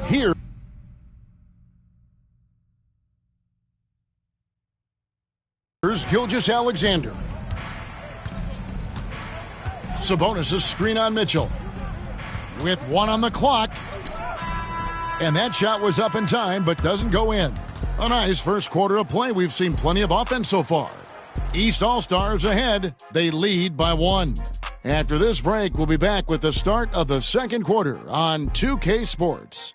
Here's Gilgeous-Alexander. Sabonis' screen on Mitchell. With 1 on the clock. And that shot was up in time, but doesn't go in. A nice first quarter of play. We've seen plenty of offense so far. East All-Stars ahead. They lead by 1. After this break, we'll be back with the start of the second quarter on 2K Sports.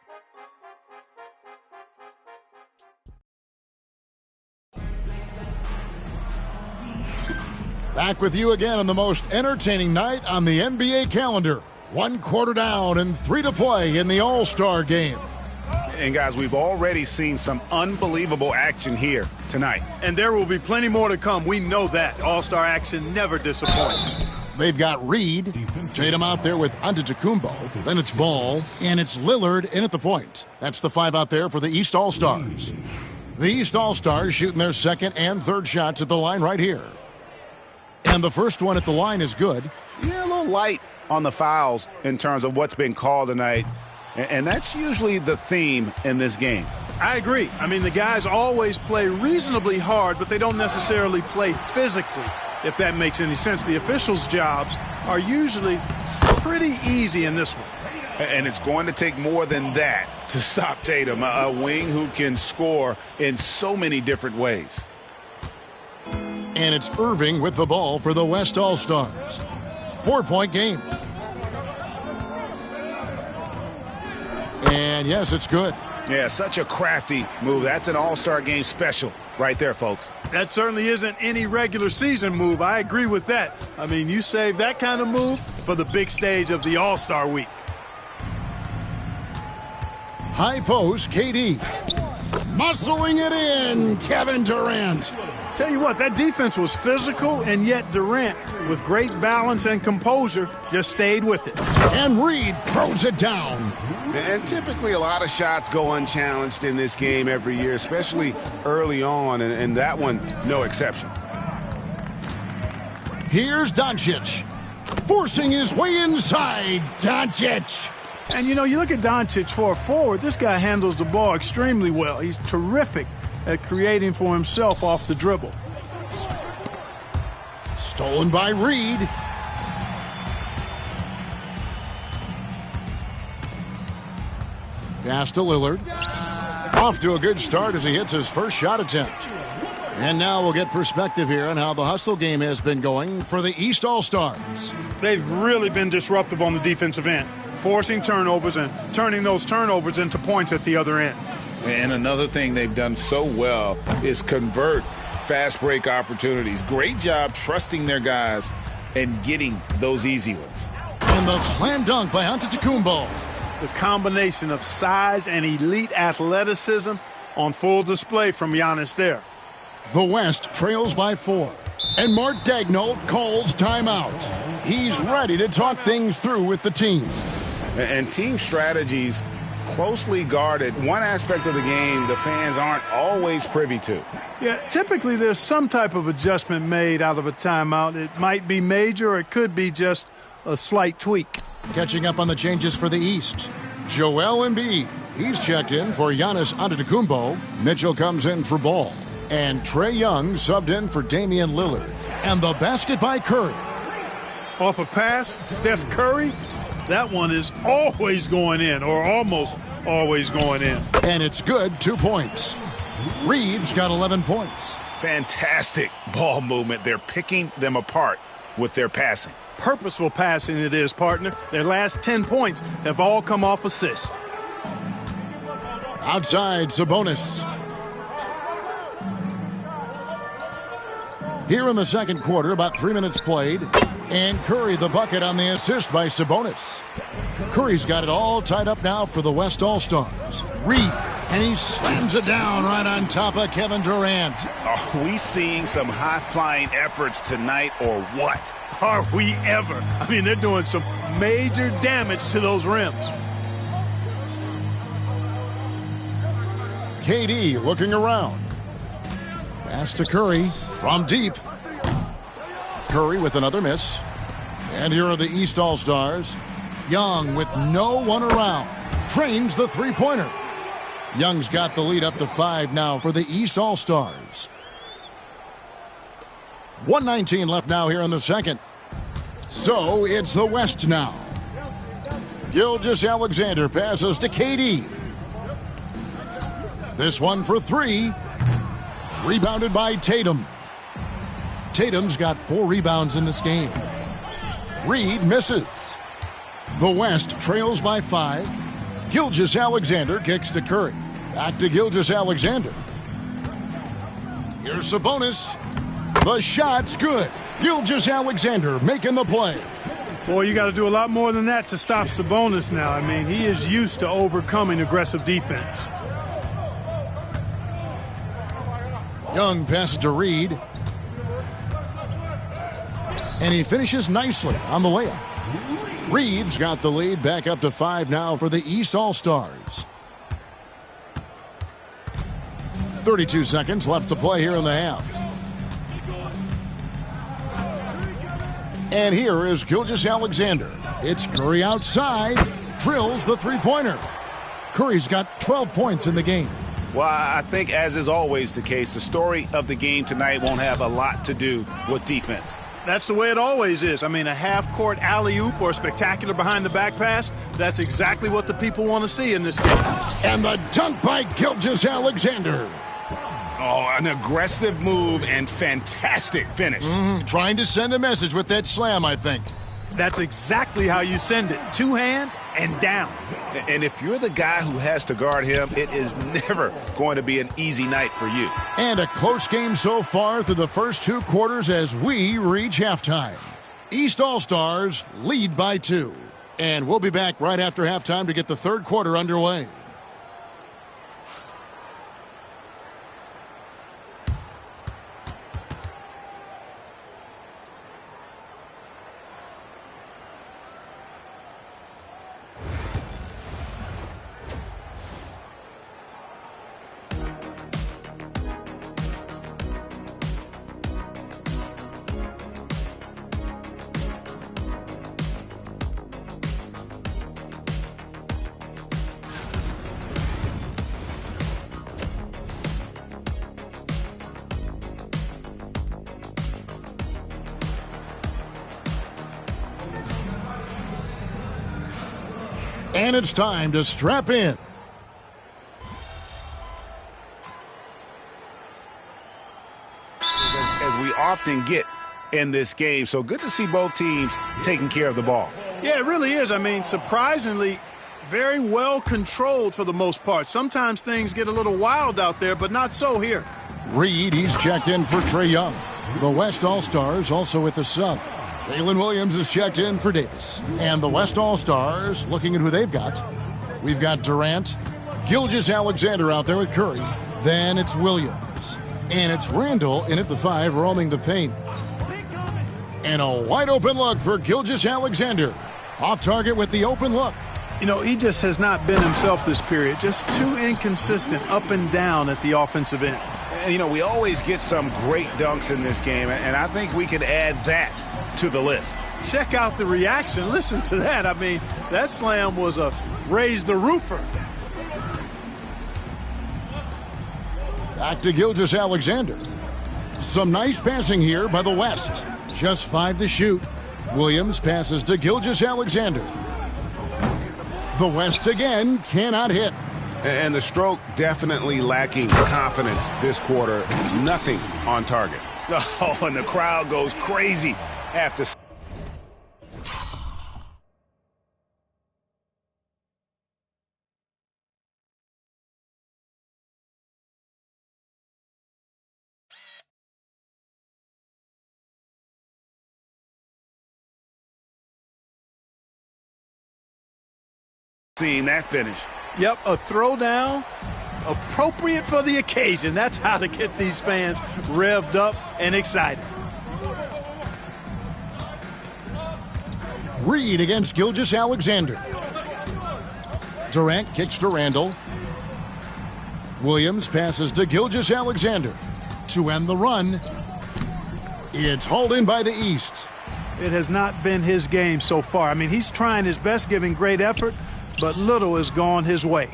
Back with you again on the most entertaining night on the NBA calendar. 1 quarter down and 3 to play in the All-Star game. And guys, we've already seen some unbelievable action here tonight. And there will be plenty more to come. We know that. All-Star action never disappoints. They've got Reed, Tatum out there with Antetokounmpo. Then it's Ball, and it's Lillard in at the point. That's the 5 out there for the East All-Stars. The East All-Stars shooting their second and third shots at the line right here. And the first one at the line is good. Yeah, a little light on the fouls in terms of what's been called tonight. And that's usually the theme in this game. I agree. I mean, the guys always play reasonably hard, but they don't necessarily play physically, if that makes any sense. The officials' jobs are usually pretty easy in this one. And it's going to take more than that to stop Tatum, a wing who can score in so many different ways. And it's Irving with the ball for the West All-Stars. 4-point game. And yes, it's good. Yeah, such a crafty move. That's an All-Star game special right there, folks. That certainly isn't any regular season move. I agree with that. I mean, you save that kind of move for the big stage of the All-Star week. High post, KD. Muscling it in, Kevin Durant. Tell you what, that defense was physical, and yet Durant, with great balance and composure, just stayed with it. And Reed throws it down. And typically a lot of shots go unchallenged in this game every year, especially early on, and that one, no exception. Here's Doncic, forcing his way inside. Doncic. And, you know, you look at Doncic for a forward, this guy handles the ball extremely well. He's terrific at creating for himself off the dribble. Stolen by Reed. Pass to Lillard. Off to a good start as he hits his first shot attempt. And now we'll get perspective here on how the hustle game has been going for the East All-Stars. They've really been disruptive on the defensive end, forcing turnovers and turning those turnovers into points at the other end. And another thing they've done so well is convert fast break opportunities. Great job trusting their guys and getting those easy ones. And the slam dunk by Antetokounmpo. The combination of size and elite athleticism on full display from Giannis there. The West trails by 4. And Mark Daigneault calls timeout. He's ready to talk things through with the team. And team strategies closely guarded. One aspect of the game the fans aren't always privy to. Yeah, typically there's some type of adjustment made out of a timeout. It might be major or it could be just a slight tweak. Catching up on the changes for the East. Joel Embiid. He's checked in for Giannis Antetokounmpo. Mitchell comes in for Ball. And Trae Young subbed in for Damian Lillard. And the basket by Curry. Off a pass, Steph Curry. That one is always going in, or almost always going in. And it's good, 2 points. Reed's got 11 points. Fantastic ball movement. They're picking them apart with their passing. Purposeful passing it is, partner. Their last 10 points have all come off assists. Outside, Sabonis. Here in the second quarter, about 3 minutes played. And Curry the bucket on the assist by Sabonis. Curry's got it all tied up now for the West All-Stars. Reed, and he slams it down right on top of Kevin Durant. Are we seeing some high-flying efforts tonight or what? Are we ever? I mean, they're doing some major damage to those rims. KD looking around. Pass to Curry from deep. Curry with another miss. And here are the East All-Stars. Young with no one around. drains the three-pointer. Young's got the lead up to 5 now for the East All-Stars. 1:19 left now here in the second. So it's the West now. Gilgeous-Alexander passes to KD. This one for 3. Rebounded by Tatum. Tatum's got 4 rebounds in this game. Reed misses. The West trails by 5. Gilgeous-Alexander kicks to Curry. Back to Gilgeous-Alexander. Here's Sabonis. The shot's good. Gilgeous-Alexander making the play. Boy, you got to do a lot more than that to stop Sabonis now. I mean, he is used to overcoming aggressive defense. Young passes to Reed. And he finishes nicely on the layup. Reed's got the lead back up to 5 now for the East All-Stars. 32 seconds left to play here in the half. And here is Gilgeous-Alexander. It's Curry outside. Drills the three-pointer. Curry's got 12 points in the game. Well, I think, as is always the case, the story of the game tonight won't have a lot to do with defense. That's the way it always is. I mean, a half-court alley-oop or a spectacular behind-the-back pass, that's exactly what the people want to see in this game. And the dunk by Gilgeous-Alexander. Oh, an aggressive move and fantastic finish. Trying to send a message with that slam, I think. That's exactly how you send it. 2 hands and down. And if you're the guy who has to guard him, it is never going to be an easy night for you. And a close game so far through the first 2 quarters as we reach halftime. East All-Stars lead by 2. And we'll be back right after halftime to get the third quarter underway. And it's time to strap in. As we often get in this game, so good to see both teams taking care of the ball. Yeah, it really is. I mean, surprisingly, very well controlled for the most part. Sometimes things get a little wild out there, but not so here. Reed, he's checked in for Trae Young. The West All-Stars also with the sub. Jalen Williams is checked in for Davis. And the West All-Stars, looking at who they've got. We've got Durant, Gilgeous-Alexander out there with Curry. Then it's Williams. And it's Randall in at the 5, roaming the paint. And a wide open look for Gilgeous-Alexander. Off target with the open look. You know, he just has not been himself this period. Just too inconsistent up and down at the offensive end. And, you know, we always get some great dunks in this game, and I think we could add that to the list. Check out the reaction. Listen to that. I mean, that slam was a raise the roofer. Back to Gilgeous-Alexander. Some nice passing here by the West. Just 5 to shoot. Williams passes to Gilgeous-Alexander. The West again cannot hit. And the stroke definitely lacking confidence this quarter. Nothing on target. Oh, and the crowd goes crazy after. Seeing that finish. Yep, a throwdown appropriate for the occasion. That's how to get these fans revved up and excited. Reed against Gilgeous-Alexander. Durant kicks to Randall. Williams passes to Gilgeous-Alexander. To end the run, it's hauled in by the East. It has not been his game so far. I mean, he's trying his best, giving great effort, but little has gone his way.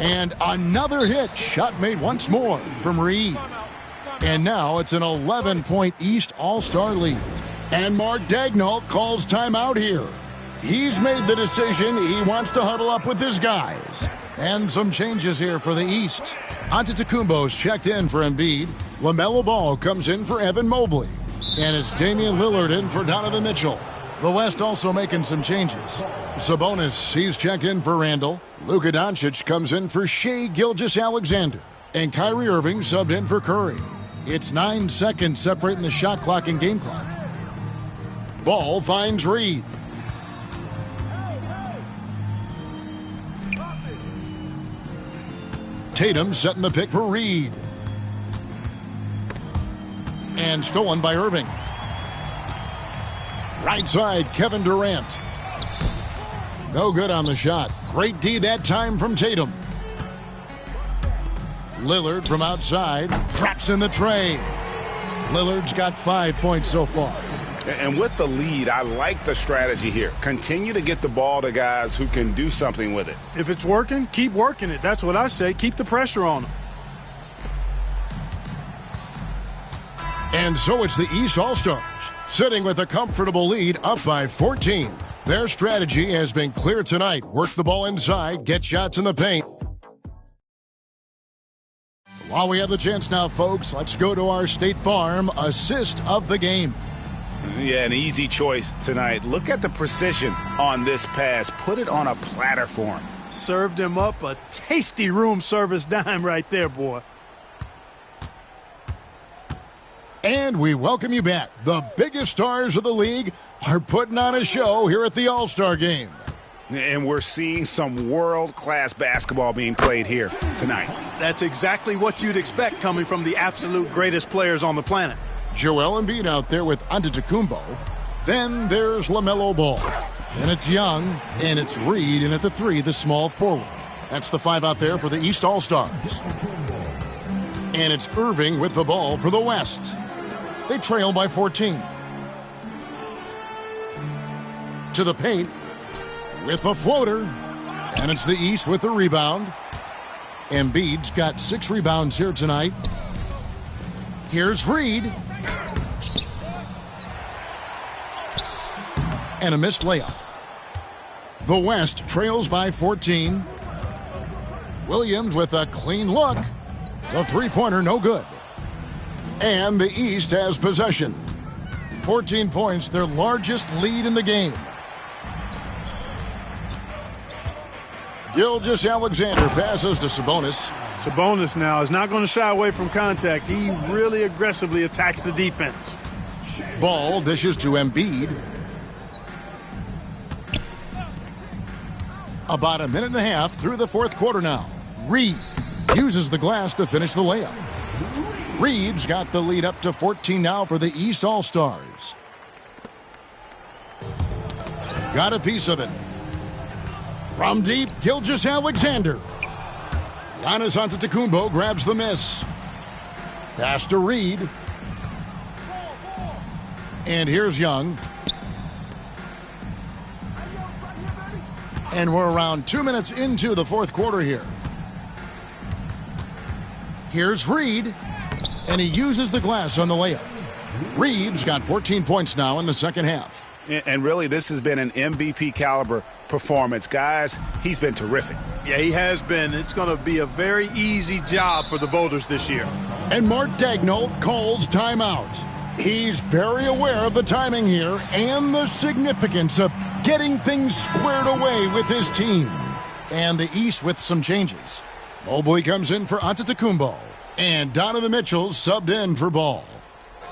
And another hit. Shot made once more from Reed. And now it's an 11-point East All-Star lead. And Mark Daigneault calls timeout here. He's made the decision he wants to huddle up with his guys. And some changes here for the East. Antetokounmpo's checked in for Embiid. LaMelo Ball comes in for Evan Mobley. And it's Damian Lillard in for Donovan Mitchell. The West also making some changes. Sabonis, he's checked in for Randall. Luka Doncic comes in for Shai Gilgeous-Alexander. And Kyrie Irving subbed in for Curry. It's 9 seconds separating the shot clock and game clock. Ball finds Reed. Tatum setting the pick for Reed. And stolen by Irving. Right side, Kevin Durant. No good on the shot. Great D that time from Tatum. Lillard from outside. Drops in the tray. Lillard's got 5 points so far. And with the lead, I like the strategy here. Continue to get the ball to guys who can do something with it. If it's working, keep working it. That's what I say. Keep the pressure on them. And so it's the East All-Stars, sitting with a comfortable lead up by 14. Their strategy has been clear tonight. Work the ball inside, get shots in the paint. While we have the chance now, folks, let's go to our State Farm assist of the game. Yeah, an easy choice tonight. Look at the precision on this pass. Put it on a platter for him. Served him up a tasty room service dime right there, boy. And we welcome you back. The biggest stars of the league are putting on a show here at the All-Star Game. And we're seeing some world-class basketball being played here tonight. That's exactly what you'd expect coming from the absolute greatest players on the planet. Joel Embiid out there with Antetokounmpo. Then there's LaMelo Ball. And it's Young, and it's Reed, and at the 3, the small forward. That's the 5 out there for the East All-Stars. And it's Irving with the ball for the West. They trail by 14. To the paint with a floater. And it's the East with the rebound. Embiid's got 6 rebounds here tonight. Here's Reed. And a missed layup. The West trails by 14. Williams with a clean look. The three-pointer no good. And the East has possession. 14 points, their largest lead in the game. Gilgeous-Alexander passes to Sabonis. Sabonis now is not going to shy away from contact. He really aggressively attacks the defense. Ball dishes to Embiid. About a minute and a half through the fourth quarter now. Reed uses the glass to finish the layup. Reed's got the lead up to 14 now for the East All-Stars. Got a piece of it. From deep, Gilgeous-Alexander. Giannis Antetokounmpo grabs the miss. Pass to Reed. And here's Young. And we're around 2 minutes into the fourth quarter here. Here's Reed. And he uses the glass on the layup. Reed's got 14 points now in the second half. And really, this has been an MVP caliber performance. Guys, he's been terrific. Yeah, he has been. It's going to be a very easy job for the voters this year. And Mark Daigneault calls timeout. He's very aware of the timing here and the significance of getting things squared away with his team. And the East with some changes. Mobley comes in for Antetokounmpo. And Donovan Mitchell subbed in for Ball.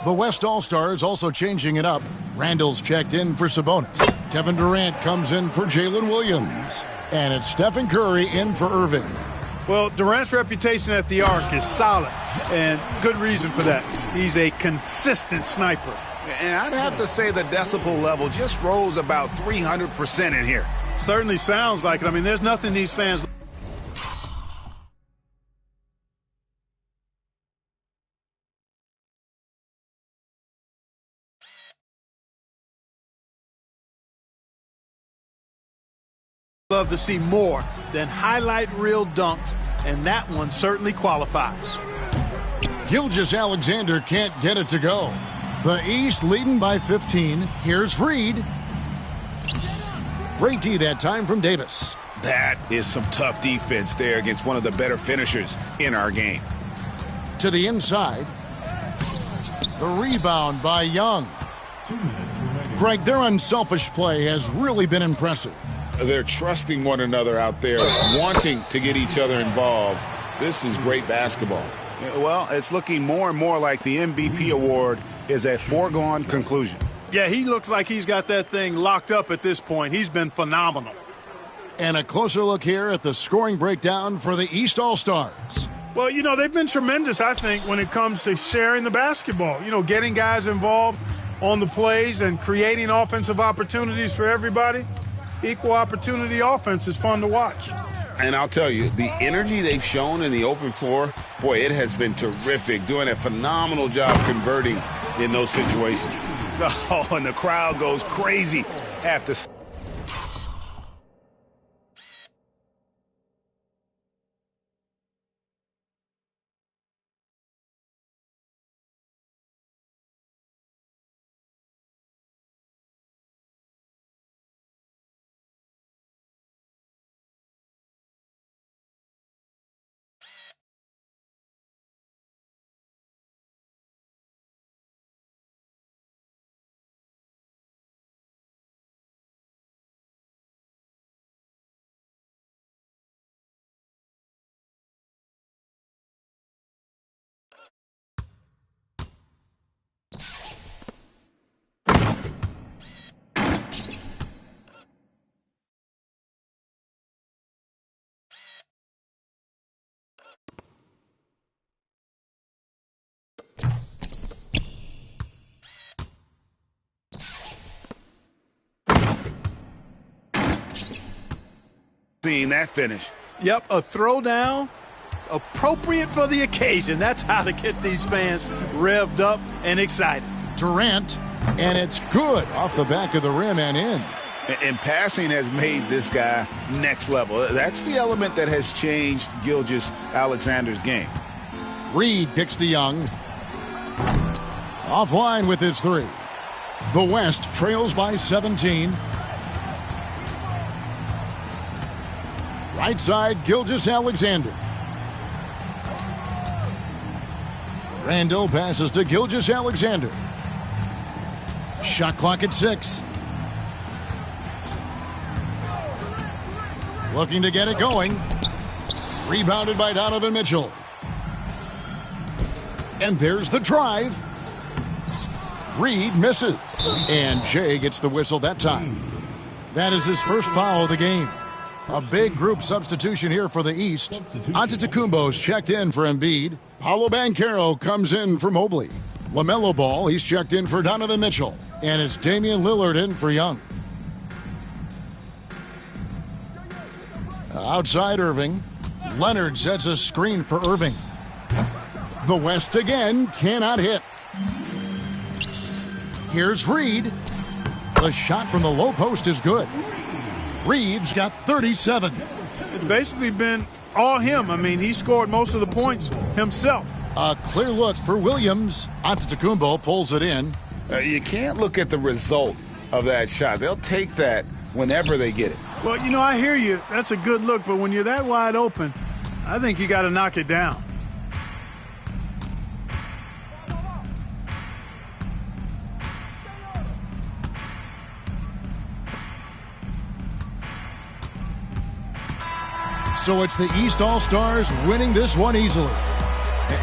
The West All-Stars also changing it up. Randall's checked in for Sabonis. Kevin Durant comes in for Jalen Williams. And it's Stephen Curry in for Irving. Well, Durant's reputation at the arc is solid, and good reason for that. He's a consistent sniper. And I'd have to say the decibel level just rose about 300% in here. Certainly sounds like it. I mean, there's nothing these fans... love to see more than highlight reel dunks, and that one certainly qualifies. Gilgeous-Alexander can't get it to go. The East leading by 15. Here's Reed. Great D that time from Davis. That is some tough defense there against one of the better finishers in our game. To the inside. The rebound by Young. Greg, their unselfish play has really been impressive. They're trusting one another out there, wanting to get each other involved. This is great basketball. Well, it's looking more and more like the MVP award is a foregone conclusion. Yeah, he looks like he's got that thing locked up at this point. He's been phenomenal. And a closer look here at the scoring breakdown for the East All-Stars. Well, you know, they've been tremendous, I think, when it comes to sharing the basketball. You know, getting guys involved on the plays and creating offensive opportunities for everybody. Equal opportunity offense is fun to watch. And I'll tell you, the energy they've shown in the open floor, boy, it has been terrific, doing a phenomenal job converting in those situations. Oh, and the crowd goes crazy after. Seeing that finish. Yep, a throwdown appropriate for the occasion. That's how to get these fans revved up and excited. Durant, and it's good off the back of the rim and in. And passing has made this guy next level. That's the element that has changed Gilgeous-Alexander's game. Reed kicks to Young. Offline with his three. The West trails by 17. Right side, Gilgeous-Alexander. Randall passes to Gilgeous-Alexander. Shot clock at 6. Looking to get it going. Rebounded by Donovan Mitchell. And there's the drive. Reed misses. And Jay gets the whistle that time. That is his first foul of the game. A big group substitution here for the East. Antetokounmpo's checked in for Embiid. Paolo Banchero comes in for Mobley. LaMelo Ball, he's checked in for Donovan Mitchell. And it's Damian Lillard in for Young. Outside Irving. Leonard sets a screen for Irving. The West again cannot hit. Here's Reed. The shot from the low post is good. Reed's got 37. It's basically been all him. I mean, he scored most of the points himself. A clear look for Williams. Antetokounmpo pulls it in. You can't look at the result of that shot. They'll take that whenever they get it. Well, you know, I hear you. That's a good look, but when you're that wide open, I think you got to knock it down. So it's the East All-Stars winning this one easily.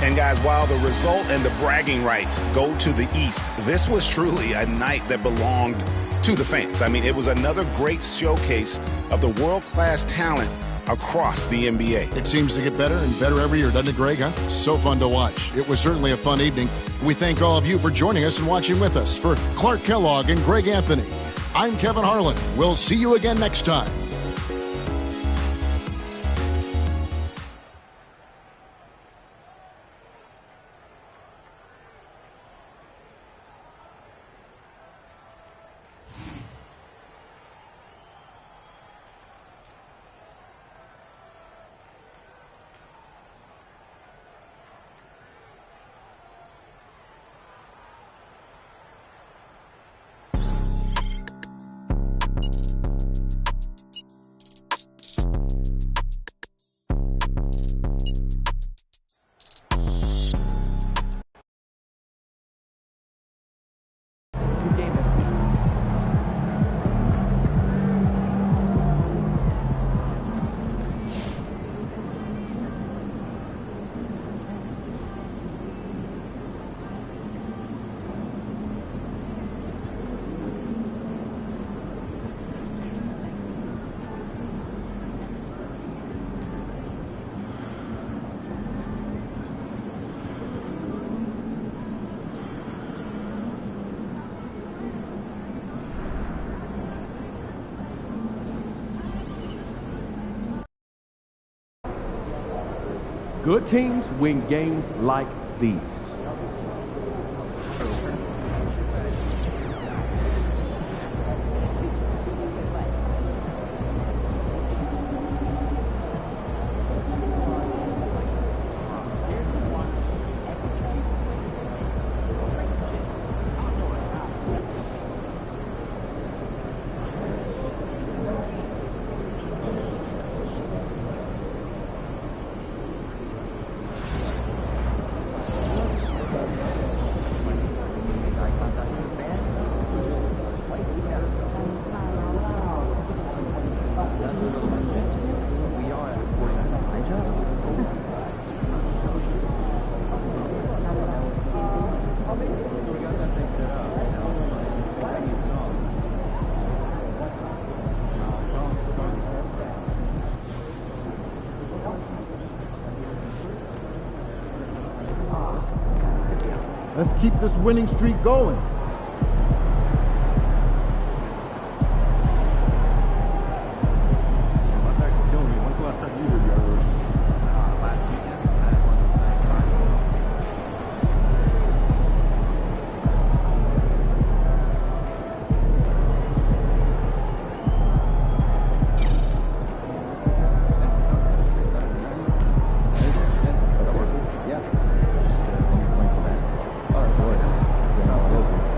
And guys, while the result and the bragging rights go to the East, this was truly a night that belonged to the fans. I mean, it was another great showcase of the world-class talent across the NBA. It seems to get better and better every year, doesn't it, Greg? Huh? So fun to watch. It was certainly a fun evening. We thank all of you for joining us and watching with us. For Clark Kellogg and Greg Anthony, I'm Kevin Harlan. We'll see you again next time. Good teams win games like these. Let's keep this winning streak going. When's the last time you did yours? Last weekend. I had one of those nice Yeah. Just when you're playing some basketball. Oh, of course. You're not local.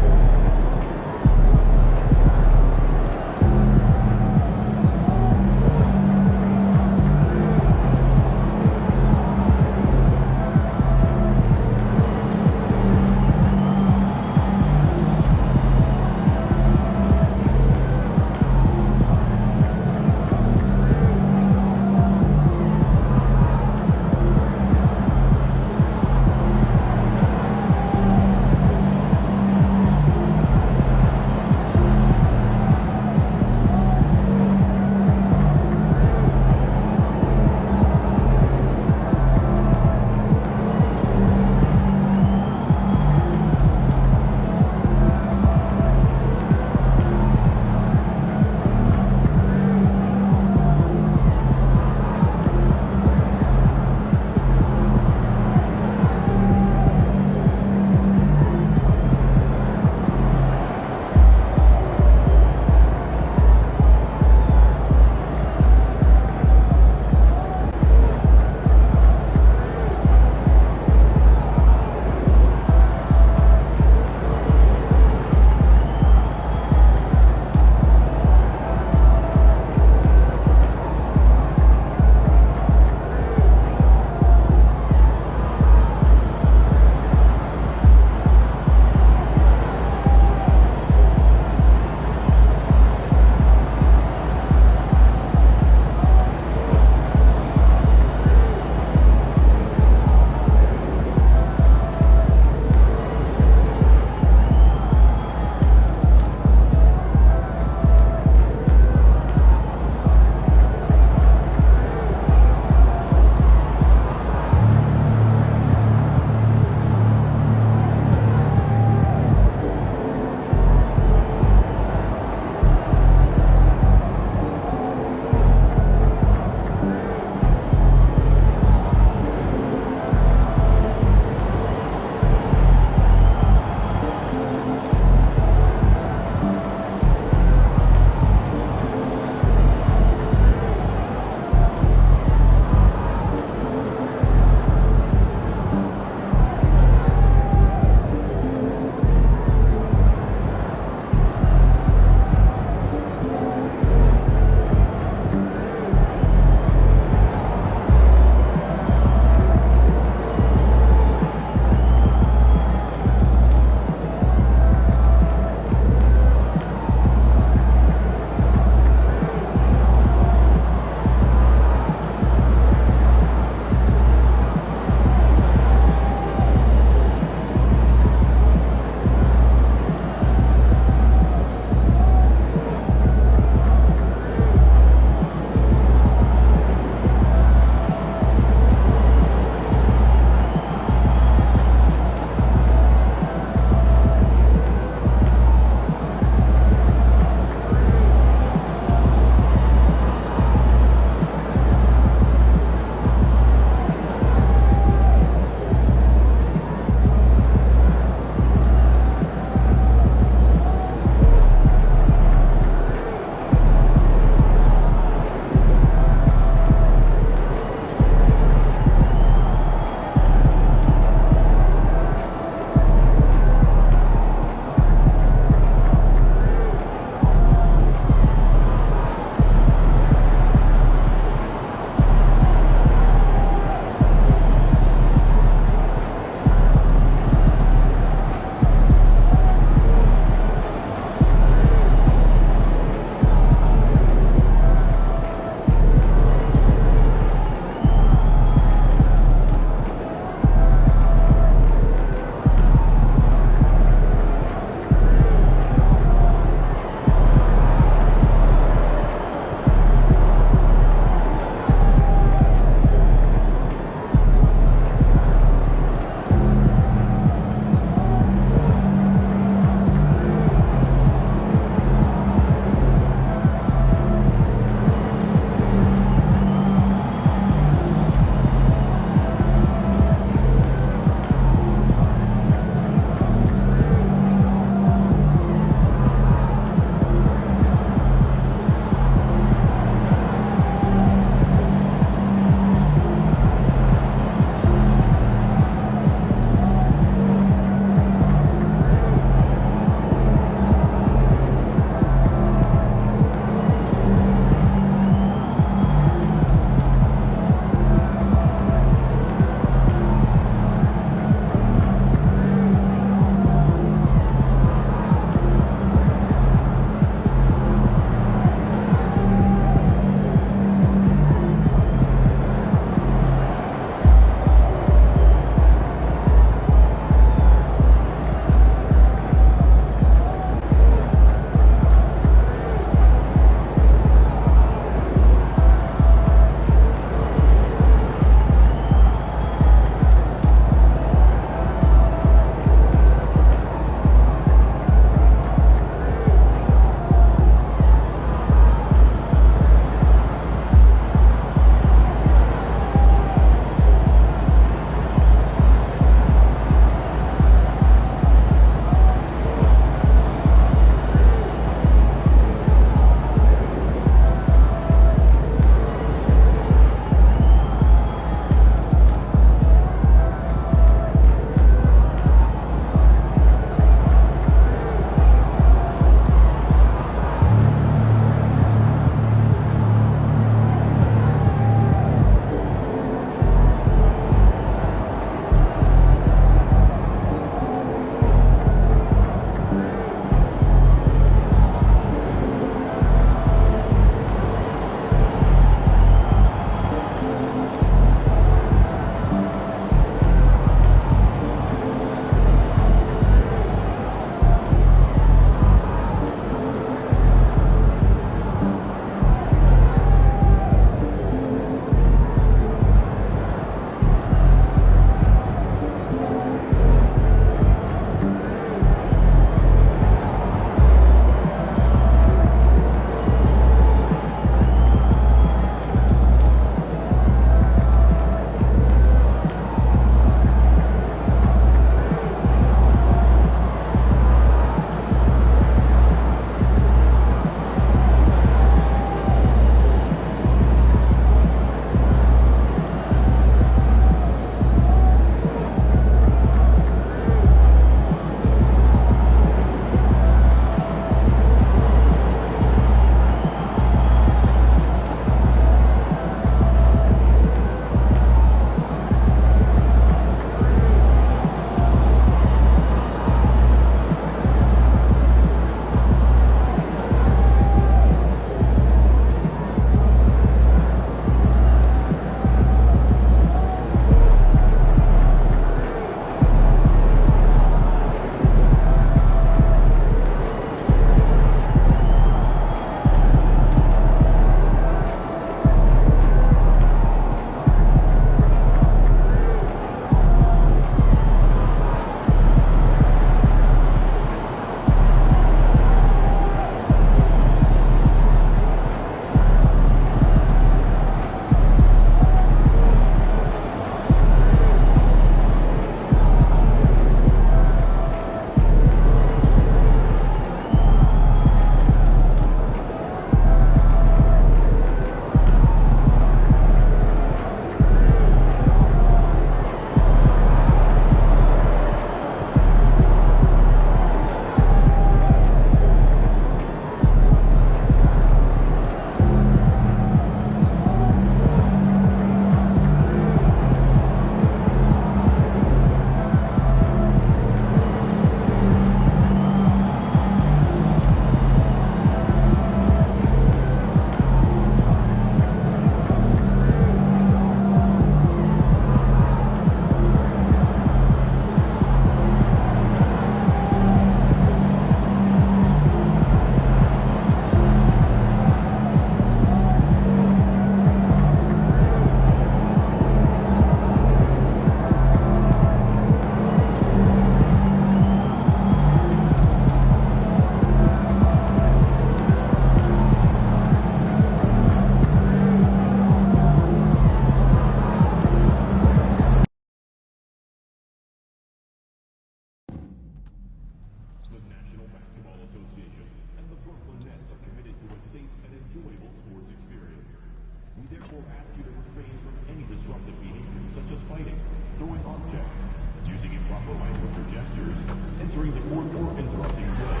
such as fighting, throwing objects, using improper language or gestures, entering the court or interrupting play,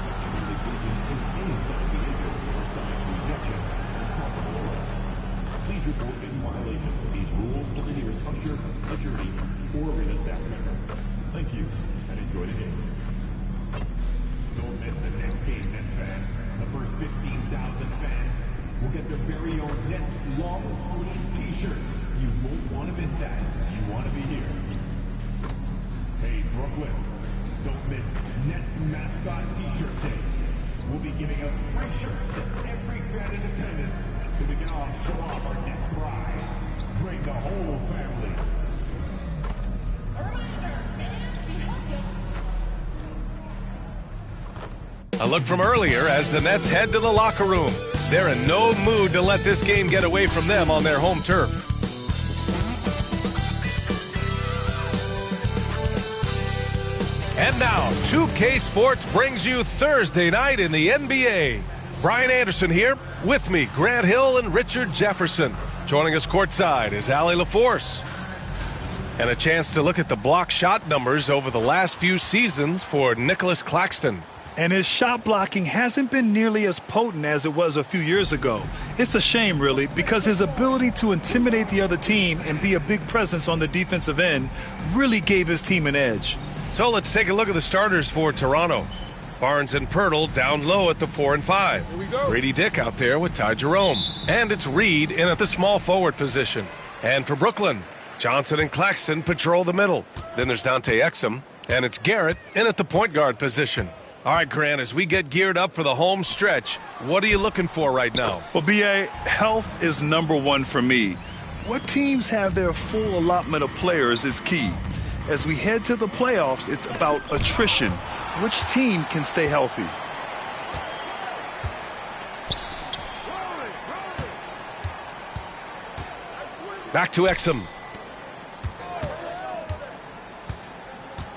speculatively engaging in any such behavior or subject to ejection and possible arrest. Please report any violation of these rules to the nearest usher, attorney, or arena staff member. Thank you, and enjoy the game. Don't miss the next game, Nets fans. The first 15,000 fans will get their very own Nets long sleeve t-shirt. You won't want to miss that. You want to be here. Hey, Brooklyn, don't miss Nets mascot t-shirt day. We'll be giving out free shirts to every fan in attendance so we can all show off our Nets pride. Bring the whole family. A look from earlier as the Nets head to the locker room. They're in no mood to let this game get away from them on their home turf. And now, 2K Sports brings you Thursday night in the NBA. Brian Anderson here, with me, Grant Hill and Richard Jefferson. Joining us courtside is Allie LaForce. And a chance to look at the block shot numbers over the last few seasons for Nicholas Claxton. And his shot blocking hasn't been nearly as potent as it was a few years ago. It's a shame, really, because his ability to intimidate the other team and be a big presence on the defensive end really gave his team an edge. So let's take a look at the starters for Toronto. Barnes and Pirtle down low at the 4 and 5. Here we go. Grady Dick out there with Ty Jerome. And it's Reed in at the small forward position. And for Brooklyn, Johnson and Claxton patrol the middle. Then there's Dante Exum. And it's Garrett in at the point guard position. All right, Grant, as we get geared up for the home stretch, what are you looking for right now? Well, B.A., health is number one for me. What teams have their full allotment of players is key. As we head to the playoffs, it's about attrition. Which team can stay healthy? Back to Exum.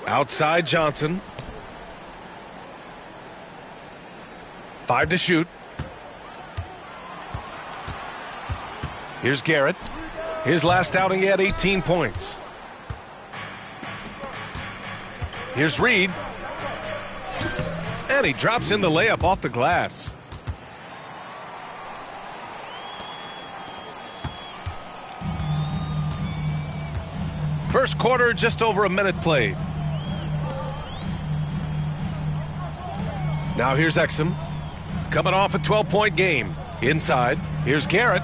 Outside Johnson. 5 to shoot. Here's Garrett. His last outing, he had 18 points. Here's Reed. And he drops in the layup off the glass. First quarter, just over a minute played. Now here's Exum. Coming off a 12-point game. Inside, here's Garrett.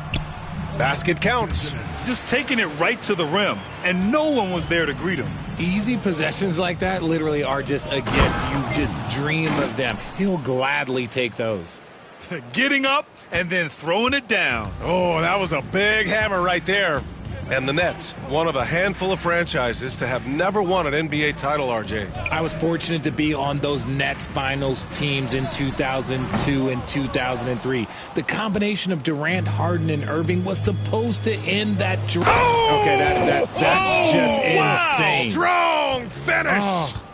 Basket counts. Just taking it right to the rim, and no one was there to greet him. Easy possessions like that literally are just a gift. You just dream of them. He'll gladly take those. Getting up and then throwing it down. Oh, that was a big hammer right there. And the Nets, one of a handful of franchises to have never won an NBA title, RJ. I was fortunate to be on those Nets finals teams in 2002 and 2003. The combination of Durant, Harden, and Irving was supposed to end that drought. Oh! Okay, that's just insane. Strong finish. Oh.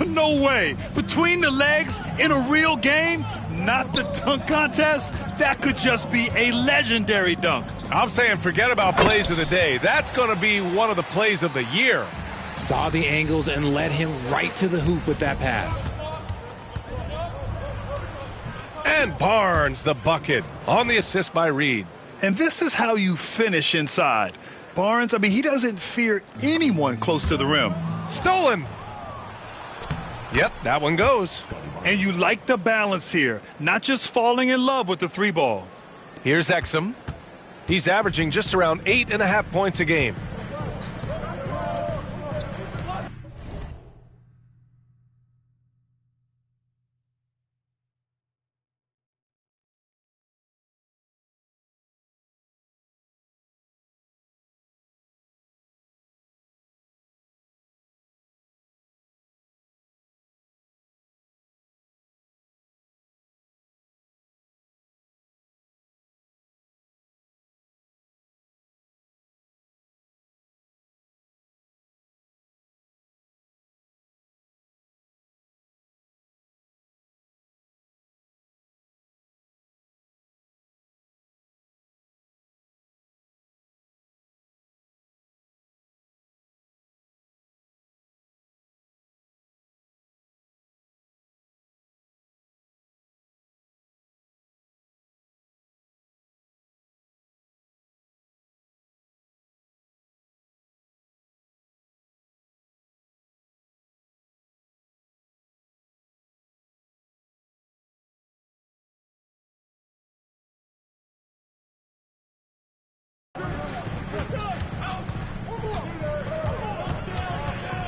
No way. Between the legs in a real game, not the dunk contest, that could just be a legendary dunk. I'm saying forget about plays of the day. That's going to be one of the plays of the year. Saw the angles and led him right to the hoop with that pass. And Barnes, the bucket, on the assist by Reed. And this is how you finish inside. Barnes, he doesn't fear anyone close to the rim. Stolen. Yep, that one goes. And you like the balance here, not just falling in love with the three ball. Here's Exum. He's averaging just around 8.5 points a game.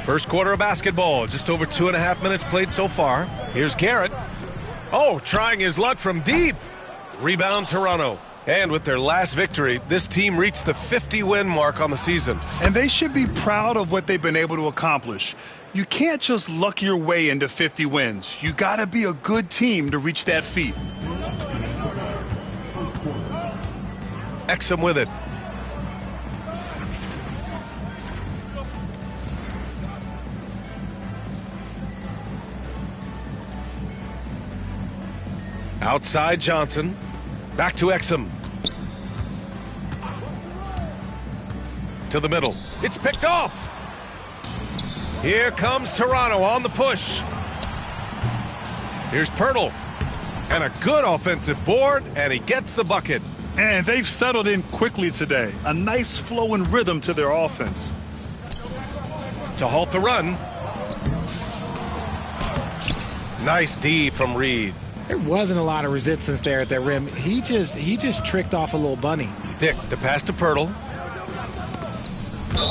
First quarter of basketball, just over 2.5 minutes played so far. Here's Garrett. Oh, trying his luck from deep. Rebound Toronto. And with their last victory, this team reached the 50-win mark on the season. And they should be proud of what they've been able to accomplish. You can't just luck your way into 50 wins. You got to be a good team to reach that feat. Exum with it. Outside Johnson. Back to Exum. To the middle. It's picked off. Here comes Toronto on the push. Here's Pirtle. And a good offensive board, and he gets the bucket. And they've settled in quickly today. A nice flow and rhythm to their offense. To halt the run. Nice D from Reed. There wasn't a lot of resistance there at that rim. He just tricked off a little bunny. Dick, the pass to Pirtle.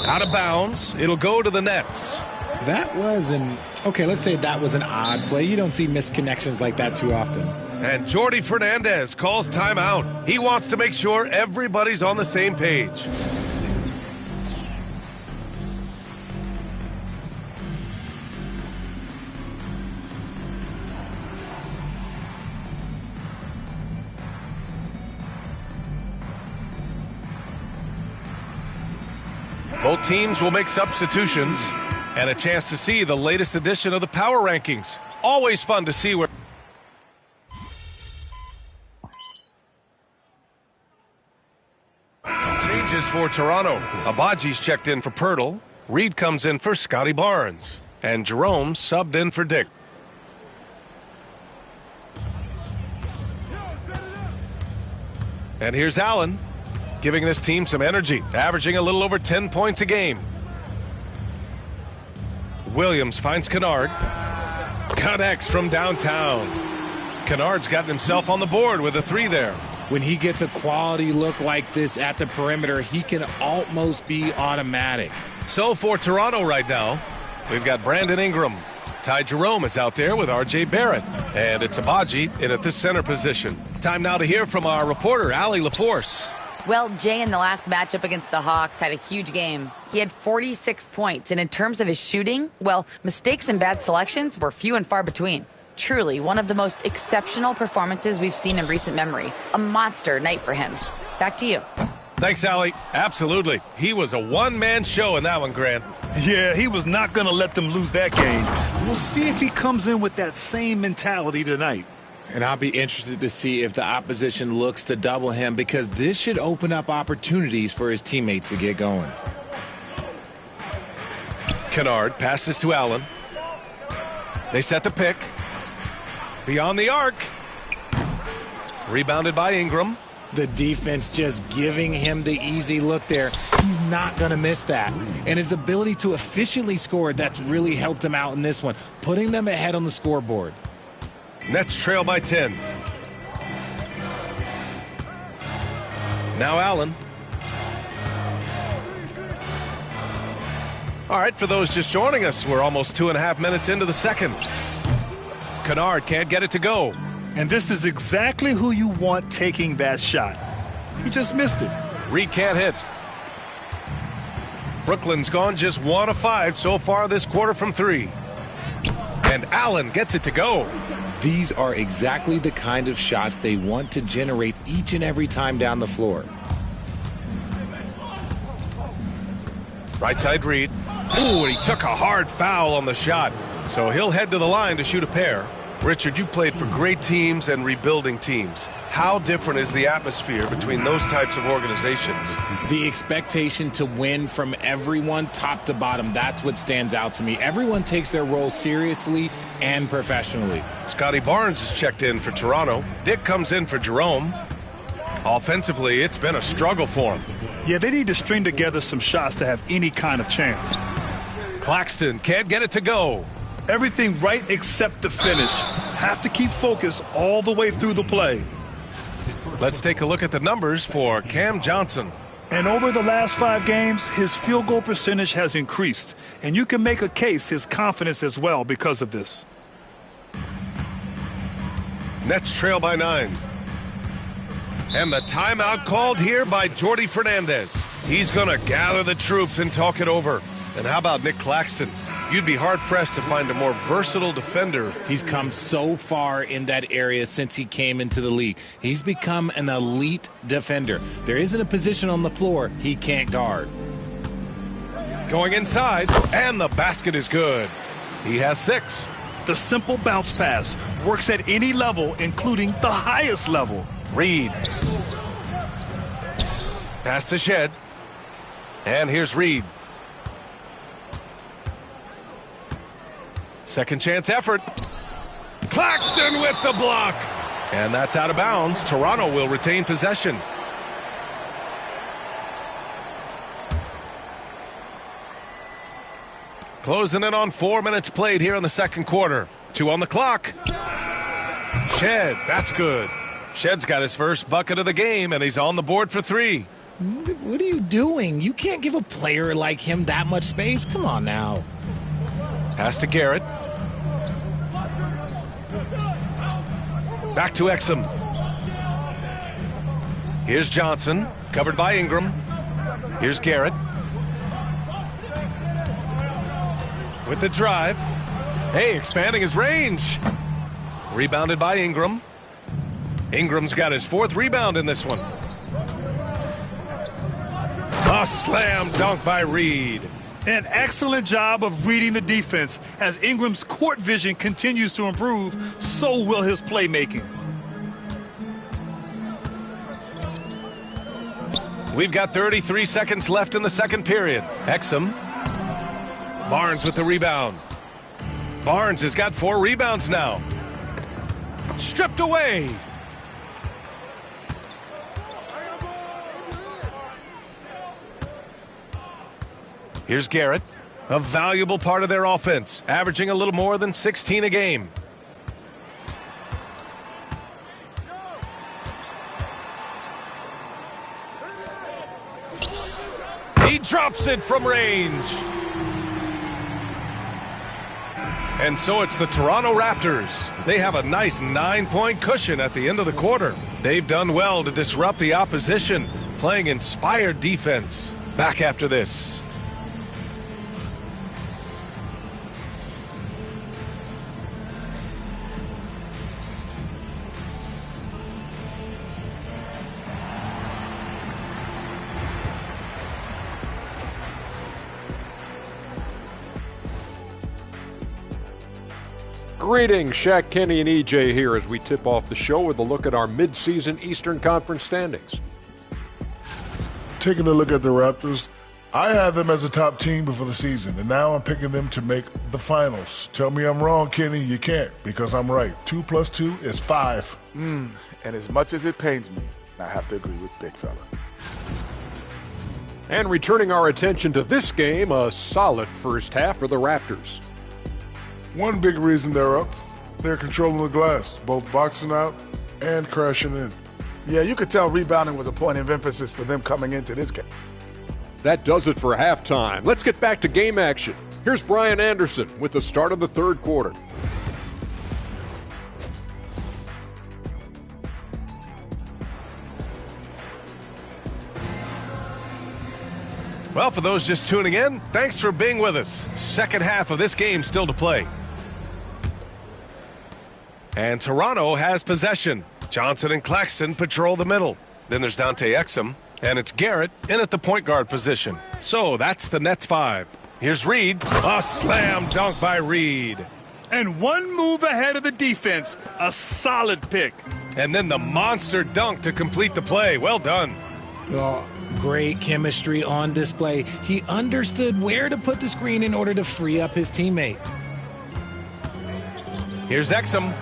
Out of bounds. It'll go to the Nets. That was let's say that was an odd play. You don't see missed connections like that too often. And Jordi Fernandez calls timeout. He wants to make sure everybody's on the same page. Both teams will make substitutions and a chance to see the latest edition of the Power Rankings. Always fun to see where... Changes for Toronto. Abaji's checked in for Pirtle. Reed comes in for Scotty Barnes. And Jerome subbed in for Dick. And here's Allen, giving this team some energy, averaging a little over 10 points a game. Williams finds Kennard. Connects from downtown. Kennard's gotten himself on the board with a three there. When he gets a quality look like this at the perimeter, he can almost be automatic. So for Toronto right now, we've got Brandon Ingram. Ty Jerome is out there with R.J. Barrett. And it's Abaji in at the center position. Time now to hear from our reporter, Allie LaForce. Well, Jay in the last matchup against the Hawks had a huge game. He had 46 points, and in terms of his shooting, well, mistakes and bad selections were few and far between. Truly, one of the most exceptional performances we've seen in recent memory. A monster night for him. Back to you. Thanks, Allie. Absolutely. He was a one-man show in that one, Grant. Yeah, he was not going to let them lose that game. We'll see if he comes in with that same mentality tonight. And I'll be interested to see if the opposition looks to double him, because this should open up opportunities for his teammates to get going. Kennard passes to Allen. They set the pick. Beyond the arc. Rebounded by Ingram. The defense just giving him the easy look there. He's not going to miss that. And his ability to efficiently score, that's really helped him out in this one, putting them ahead on the scoreboard. Nets trail by 10. Now Allen. All right, for those just joining us, we're almost 2.5 minutes into the second. Kennard can't get it to go. And this is exactly who you want taking that shot. He just missed it. Reed can't hit. Brooklyn's gone just 1 of 5 so far this quarter from 3. And Allen gets it to go. These are exactly the kind of shots they want to generate each and every time down the floor. Right side Reed. Ooh, and he took a hard foul on the shot. So he'll head to the line to shoot a pair. Richard, you've played for great teams and rebuilding teams. How different is the atmosphere between those types of organizations? The expectation to win from everyone, top to bottom, that's what stands out to me. Everyone takes their role seriously and professionally. Scotty Barnes is checked in for Toronto. Dick comes in for Jerome. Offensively, it's been a struggle for him. Yeah, they need to string together some shots to have any kind of chance. Claxton can't get it to go. Everything right except the finish. Have to keep focused all the way through the play. Let's take a look at the numbers for Cam Johnson. And over the last 5 games, his field goal percentage has increased. And you can make a case his confidence as well because of this. Nets trail by 9. And the timeout called here by Jordi Fernandez. He's going to gather the troops and talk it over. And how about Nick Claxton? You'd be hard-pressed to find a more versatile defender. He's come so far in that area since he came into the league. He's become an elite defender. There isn't a position on the floor he can't guard. Going inside, and the basket is good. He has 6. The simple bounce pass works at any level, including the highest level. Reed. Pass to Shed. And here's Reed. Second chance effort. Claxton with the block. And that's out of bounds. Toronto will retain possession. Closing in on 4 minutes played here in the second quarter. 2 on the clock. Shed, that's good. Shed's got his first bucket of the game, and he's on the board for 3. What are you doing? You can't give a player like him that much space. Come on now. Pass to Garrett. Back to Exum. Here's Johnson, covered by Ingram. Here's Garrett. With the drive. Hey, expanding his range. Rebounded by Ingram. Ingram's got his 4th rebound in this one. A slam dunk by Reed. An excellent job of reading the defense. As Ingram's court vision continues to improve, so will his playmaking. We've got 33 seconds left in the second period. Exum. Barnes with the rebound. Barnes has got 4 rebounds now. Stripped away. Here's Garrett, a valuable part of their offense, averaging a little more than 16 a game. He drops it from range. And so it's the Toronto Raptors. They have a nice 9-point cushion at the end of the quarter. They've done well to disrupt the opposition, playing inspired defense. Back after this. Greetings, Shaq, Kenny, and EJ here as we tip off the show with a look at our midseason Eastern Conference standings. Taking a look at the Raptors, I had them as a top team before the season, and now I'm picking them to make the finals. Tell me I'm wrong, Kenny. You can't, because I'm right. 2 + 2 is 5. And as much as it pains me, I have to agree with Big Fella. And returning our attention to this game, a solid first half for the Raptors. One big reason they're up, they're controlling the glass, both boxing out and crashing in. Yeah, you could tell rebounding was a point of emphasis for them coming into this game. That does it for halftime. Let's get back to game action. Here's Brian Anderson with the start of the third quarter. Well, for those just tuning in, thanks for being with us. Second half of this game still to play. And Toronto has possession. Johnson and Claxton patrol the middle. Then there's Dante Exum, and it's Garrett in at the point guard position. So that's the Nets 5. Here's Reed. A slam dunk by Reed. And one move ahead of the defense. A solid pick. And then the monster dunk to complete the play. Well done. Oh, great chemistry on display. He understood where to put the screen in order to free up his teammate. Here's Exum.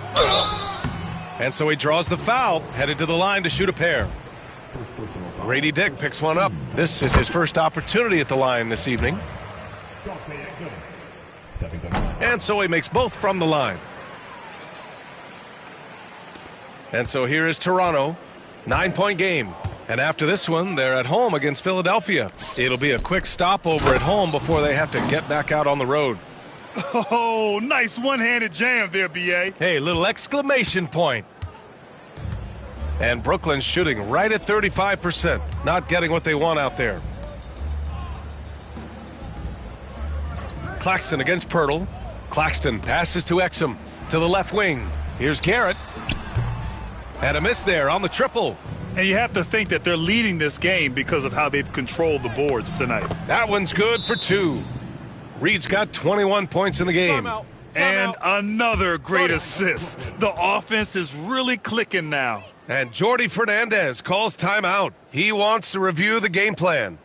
And so he draws the foul, headed to the line to shoot a pair. Grady Dick picks one up. This is his first opportunity at the line this evening. And so he makes both from the line. And so here is Toronto. 9-point game. And after this one, they're at home against Philadelphia. It'll be a quick stopover at home before they have to get back out on the road. Oh, nice one-handed jam there, B.A. Hey, little exclamation point. And Brooklyn's shooting right at 35%, not getting what they want out there. Claxton against Pirtle. Claxton passes to Exum to the left wing. Here's Garrett. And a miss there on the triple. And you have to think that they're leading this game because of how they've controlled the boards tonight. That one's good for 2. Reed's got 21 points in the game. And another great assist. The offense is really clicking now. And Jordi Fernandez calls timeout. He wants to review the game plan.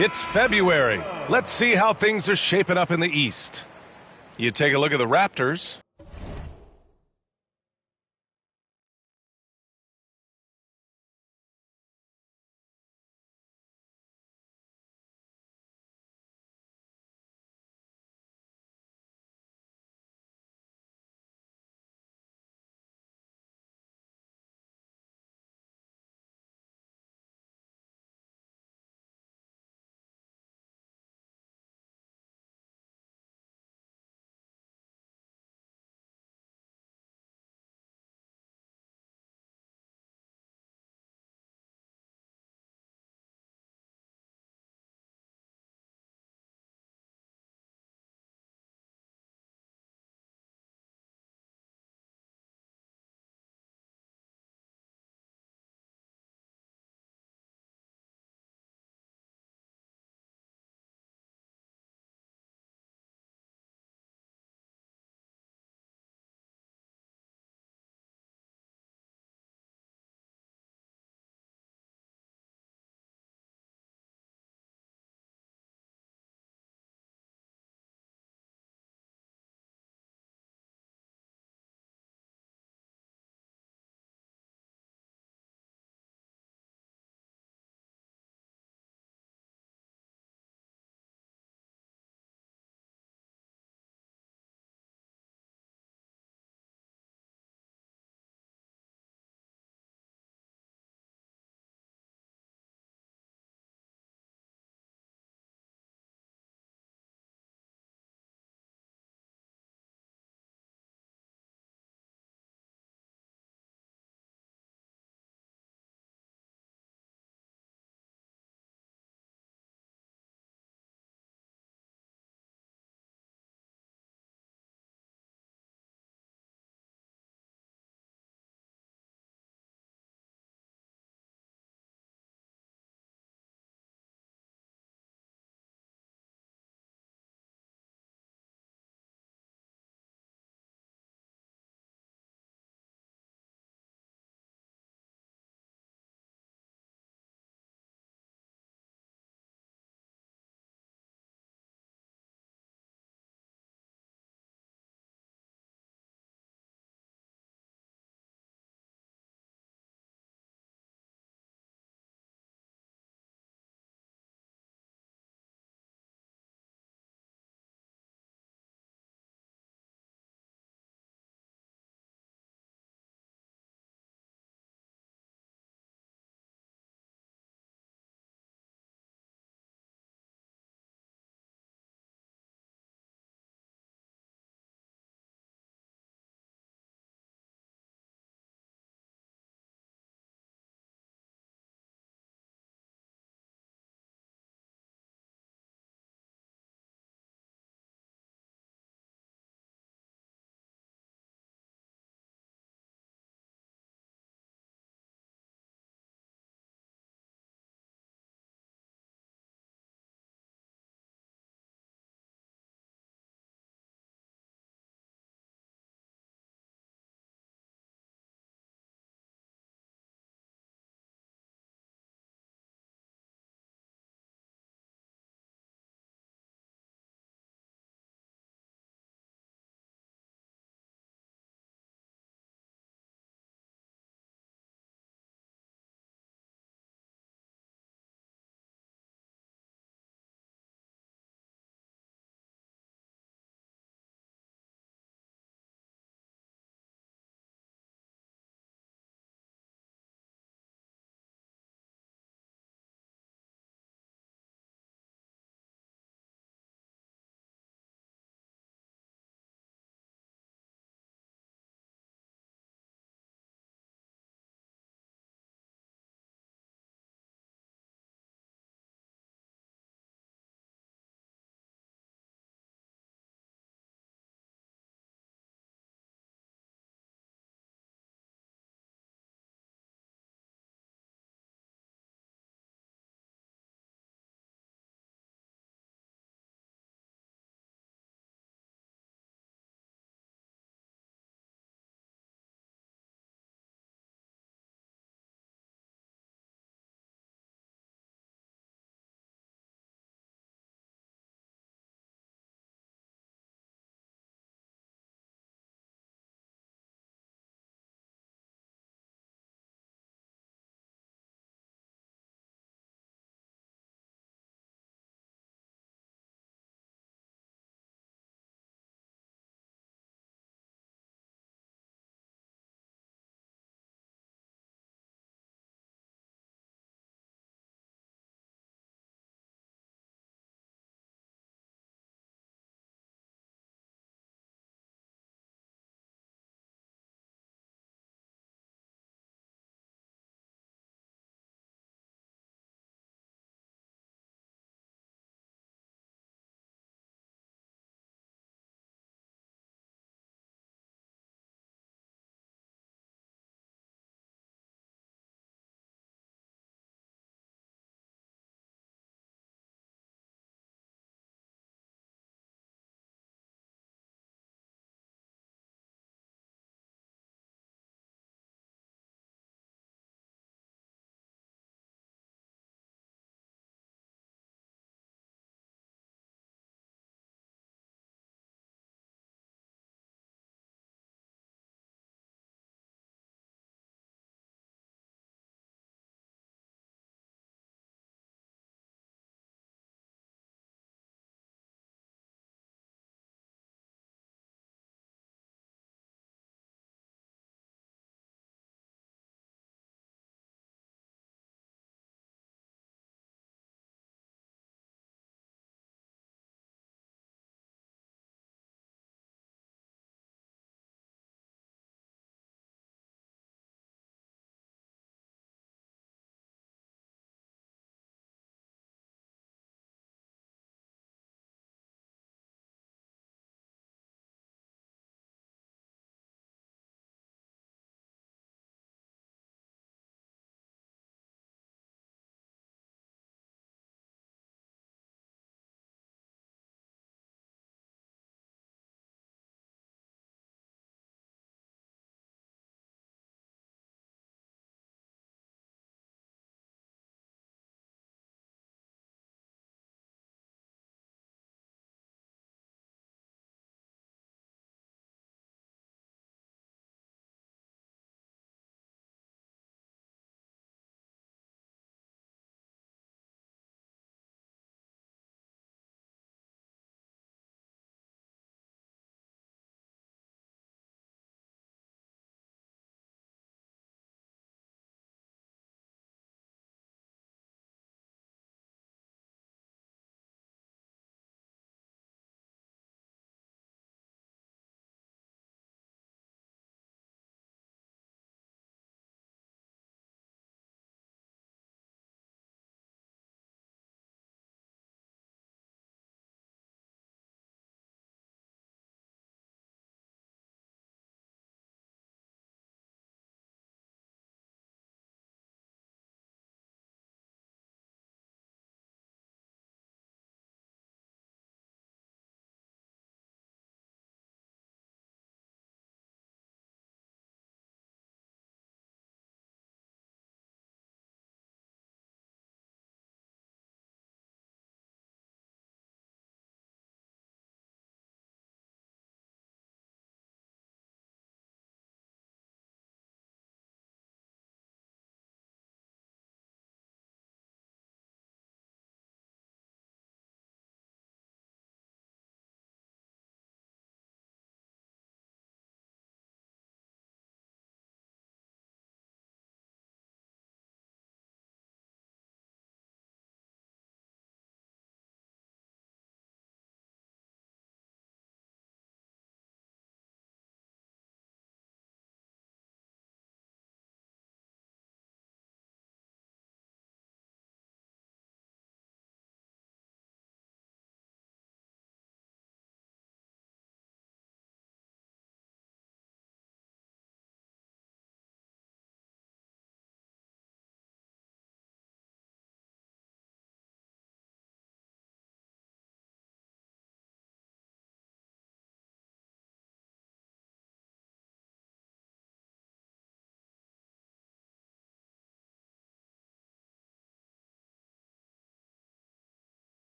It's February. Let's see how things are shaping up in the East. You take a look at the Raptors.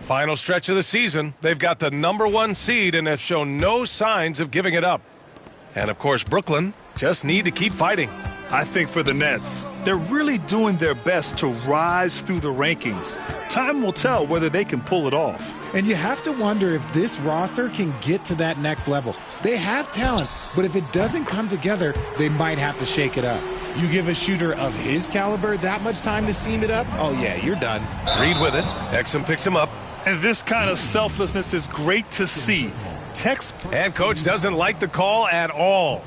Final stretch of the season. They've got the #1 seed and have shown no signs of giving it up. And, of course, Brooklyn just need to keep fighting. I think for the Nets, they're really doing their best to rise through the rankings. Time will tell whether they can pull it off. And you have to wonder if this roster can get to that next level. They have talent, but if it doesn't come together, they might have to shake it up. You give a shooter of his caliber that much time to seam it up, oh yeah, you're done. Reed with it. Exum picks him up. And this kind of selflessness is great to see. And coach doesn't like the call at all.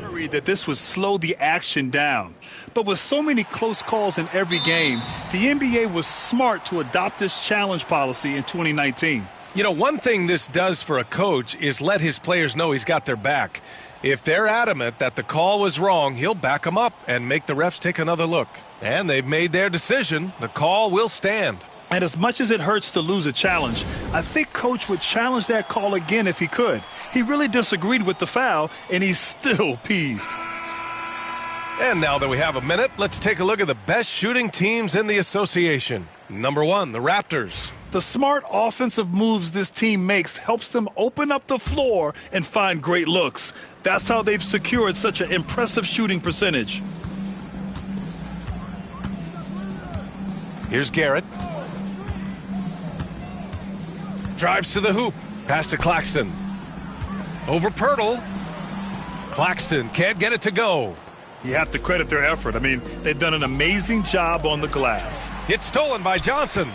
Worried that this would slow the action down. But with so many close calls in every game, the NBA was smart to adopt this challenge policy in 2019. You know, one thing this does for a coach is let his players know he's got their back. If they're adamant that the call was wrong, he'll back them up and make the refs take another look. And they've made their decision. The call will stand. And as much as it hurts to lose a challenge, I think Coach would challenge that call again if he could. He really disagreed with the foul, and he's still peeved. And now that we have a minute, let's take a look at the best shooting teams in the association. #1, the Raptors. The smart offensive moves this team makes helps them open up the floor and find great looks. That's how they've secured such an impressive shooting percentage. Here's Garrett. Drives to the hoop. Pass to Claxton. Over Pirtle. Claxton can't get it to go. You have to credit their effort. I mean, they've done an amazing job on the glass. It's stolen by Johnson.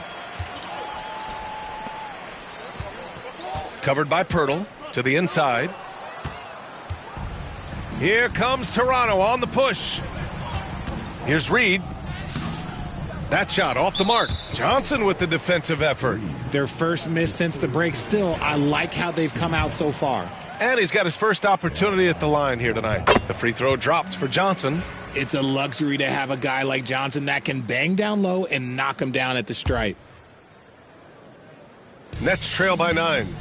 Covered by Pirtle to the inside. Here comes Toronto on the push. Here's Reed. That shot off the mark. Johnson with the defensive effort. Their first miss since the break. Still, I like how they've come out so far. And he's got his first opportunity at the line here tonight. The free throw drops for Johnson. It's a luxury to have a guy like Johnson that can bang down low and knock him down at the stripe. Nets trail by 9.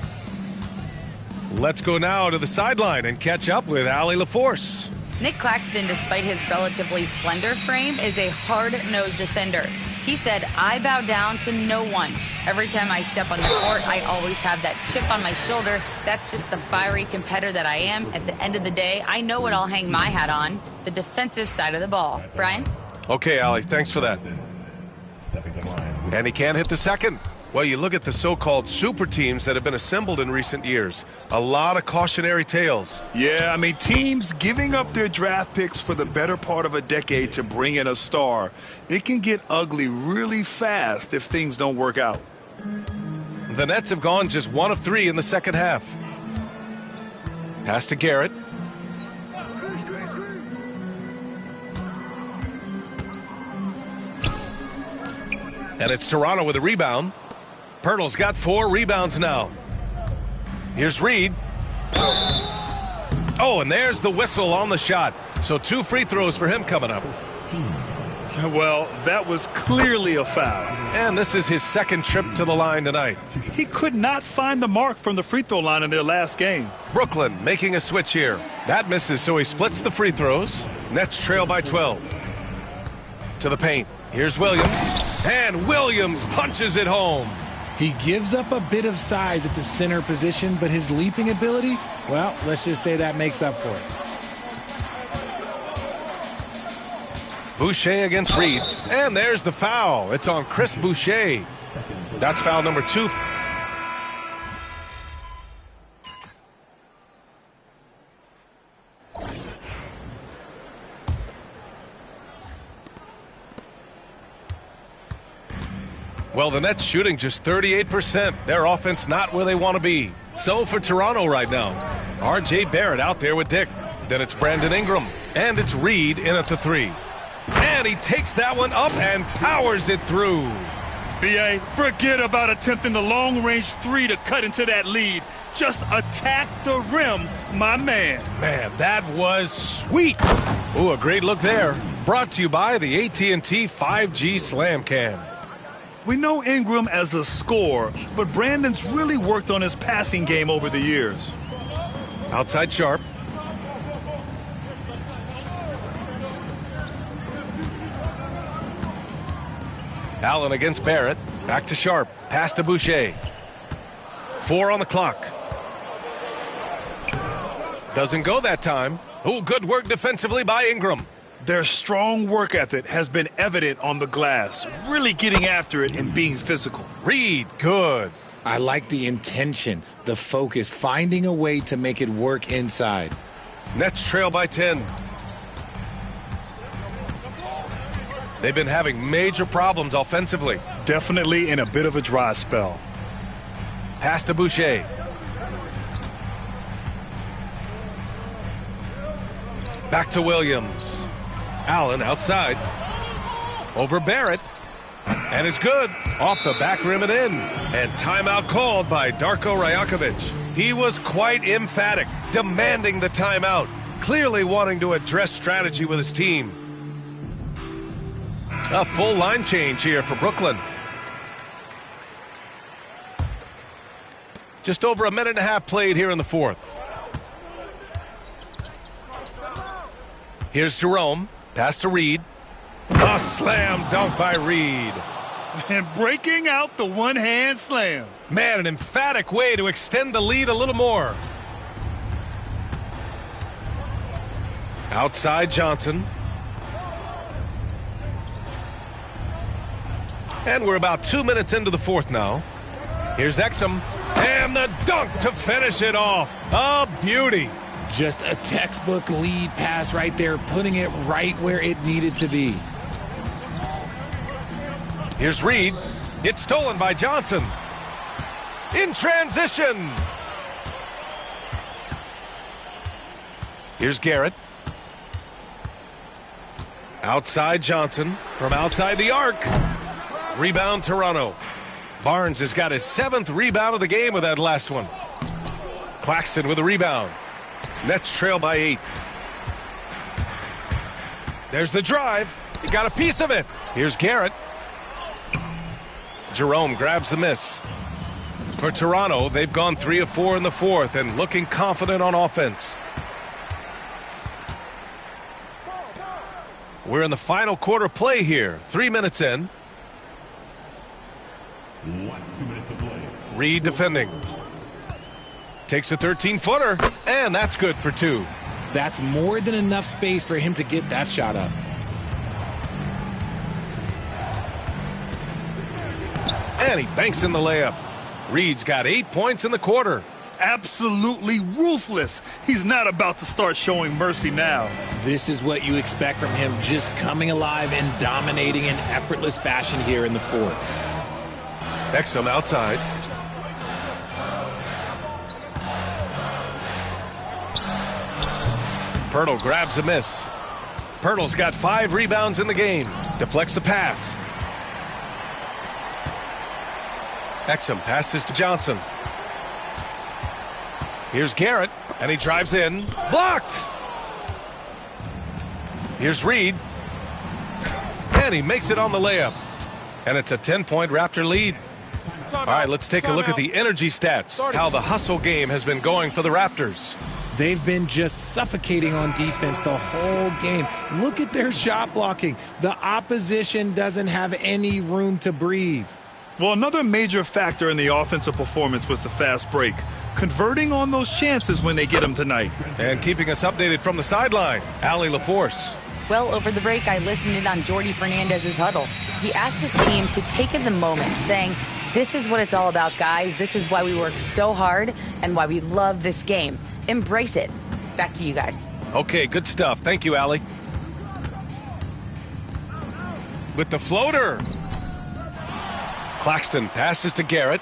Let's go now to the sideline and catch up with Allie LaForce. Nick Claxton, despite his relatively slender frame, is a hard-nosed defender. He said, "I bow down to no one. Every time I step on the court, I always have that chip on my shoulder. That's just the fiery competitor that I am. At the end of the day, I know what I'll hang my hat on, the defensive side of the ball." Brian? Okay, Allie, thanks for that. And he can't hit the second. Well, you look at the so-called super teams that have been assembled in recent years. A lot of cautionary tales. Yeah, I mean, teams giving up their draft picks for the better part of a decade to bring in a star. It can get ugly really fast if things don't work out. The Nets have gone just 1 of 3 in the second half. Pass to Garrett. And it's Toronto with a rebound. Pirtle's got 4 rebounds now. Here's Reed. Oh, and there's the whistle on the shot. So 2 free throws for him coming up. Well, that was clearly a foul. And this is his second trip to the line tonight. He could not find the mark from the free throw line in their last game. Brooklyn making a switch here. That misses, so he splits the free throws. Nets trail by 12. To the paint. Here's Williams. And Williams punches it home. He gives up a bit of size at the center position, but his leaping ability, well, let's just say that makes up for it. Boucher against Reed. And there's the foul. It's on Chris Boucher. That's foul number 2. Well, the Nets shooting just 38%. Their offense not where they want to be. So for Toronto right now, R.J. Barrett out there with Dick. Then it's Brandon Ingram. And it's Reed in at the 3. And he takes that one up and powers it through. B.A., forget about attempting the long-range 3 to cut into that lead. Just attack the rim, my man. Man, that was sweet. Ooh, a great look there. Brought to you by the AT&T 5G Slam Cam. We know Ingram as a scorer, but Brandon's really worked on his passing game over the years. Outside Sharp. Allen against Barrett. Back to Sharp. Pass to Boucher. 4 on the clock. Doesn't go that time. Oh, good work defensively by Ingram. Their strong work ethic has been evident on the glass, really getting after it and being physical. Reed, good. I like the intention, the focus, finding a way to make it work inside. Nets trail by 10. They've been having major problems offensively. Definitely in a bit of a dry spell. Pass to Boucher. Back to Williams. Allen outside. Over Barrett. And it's good. Off the back rim and in. And timeout called by Darko Rajakovic. He was quite emphatic, demanding the timeout, clearly wanting to address strategy with his team. A full line change here for Brooklyn. Just over a minute and a half played here in the fourth. Here's Jerome. Pass to Reed. A slam dunk by Reed. And breaking out the one-hand slam. Man, an emphatic way to extend the lead a little more. Outside Johnson. And we're about 2 minutes into the fourth now. Here's Exum. And the dunk to finish it off. A beauty. Just a textbook lead pass right there, putting it right where it needed to be. Here's Reed. It's stolen by Johnson. In transition. Here's Garrett. Outside Johnson. From outside the arc. Rebound Toronto. Barnes has got his 7th rebound of the game with that last one. Claxton with a rebound. Nets trail by 8. There's the drive. He got a piece of it. Here's Garrett. Jerome grabs the miss. For Toronto, they've gone 3 of 4 in the fourth and looking confident on offense. We're in the final quarter play here. 3 minutes in. Last 2 minutes to play. Reed defending. Takes a 13-footer, and that's good for 2. That's more than enough space for him to get that shot up. And he banks in the layup. Reed's got 8 points in the quarter. Absolutely ruthless. He's not about to start showing mercy now. This is what you expect from him, just coming alive and dominating in effortless fashion here in the fourth. Exum outside. Pirtle grabs a miss. Pirtle's got 5 rebounds in the game. Deflects the pass. Exum passes to Johnson. Here's Garrett, and he drives in. Blocked! Here's Reed. And he makes it on the layup. And it's a 10-point Raptor lead. All right, let's take a look at the energy stats, how the hustle game has been going for the Raptors. They've been just suffocating on defense the whole game. Look at their shot blocking. The opposition doesn't have any room to breathe. Well, another major factor in the offensive performance was the fast break. Converting on those chances when they get them tonight. And keeping us updated from the sideline, Allie LaForce. Well, over the break, I listened in on Jordi Fernandez's huddle. He asked his team to take in the moment, saying, "This is what it's all about, guys. This is why we work so hard and why we love this game. Embrace it." Back to you guys. Okay, good stuff. Thank you, Allie. With the floater. Claxton passes to Garrett.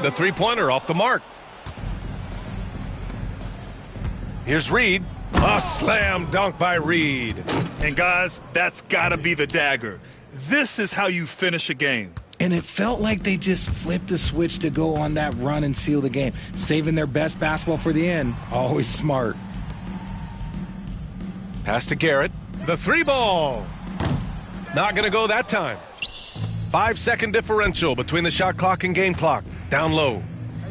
The three-pointer off the mark. Here's Reed. A slam dunk by Reed. And guys, that's got to be the dagger. This is how you finish a game. And it felt like they just flipped the switch to go on that run and seal the game. Saving their best basketball for the end. Always smart. Pass to Garrett. The 3-ball. Not going to go that time. 5-second differential between the shot clock and game clock. Down low.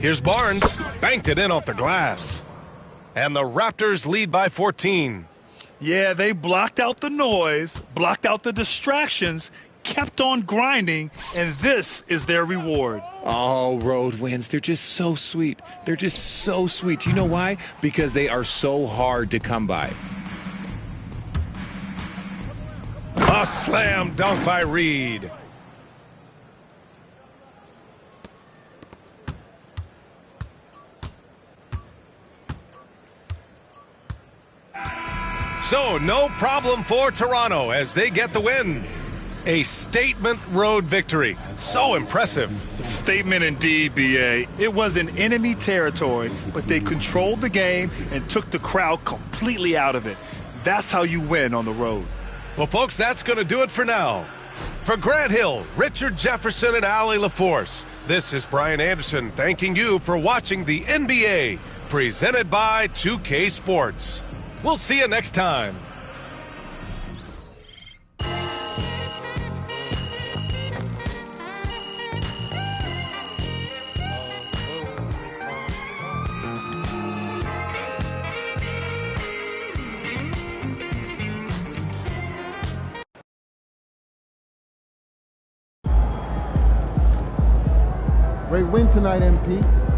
Here's Barnes. Banked it in off the glass. And the Raptors lead by 14. Yeah, they blocked out the noise, blocked out the distractions, kept on grinding, and this is their reward. Oh, road wins. They're just so sweet. They're just so sweet. You know why? Because they are so hard to come by. A slam dunk by Reed. So, no problem for Toronto as they get the win. A statement road victory. So impressive. Statement indeed, B.A. It was in enemy territory, but they controlled the game and took the crowd completely out of it. That's how you win on the road. Well, folks, that's going to do it for now. For Grant Hill, Richard Jefferson, and Allie LaForce, this is Brian Anderson thanking you for watching the NBA, presented by 2K Sports. We'll see you next time. Great win tonight, MP.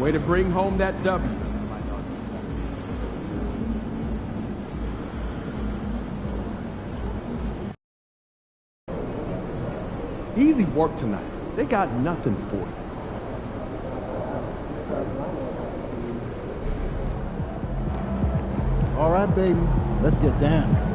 Way to bring home that W. Easy work tonight. They got nothing for you. All right, baby. Let's get down.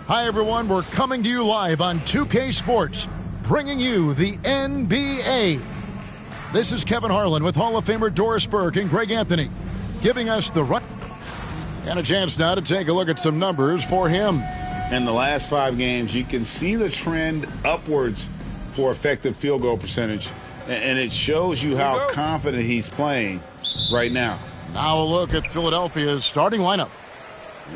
Hi, everyone. We're coming to you live on 2K Sports, bringing you the NBA. This is Kevin Harlan with Hall of Famer Doris Burke and Greg Anthony, giving us the right and a chance now to take a look at some numbers for him. In the last 5 games, you can see the trend upwards for effective field goal percentage. And it shows you how confident he's playing right now. Now a look at Philadelphia's starting lineup.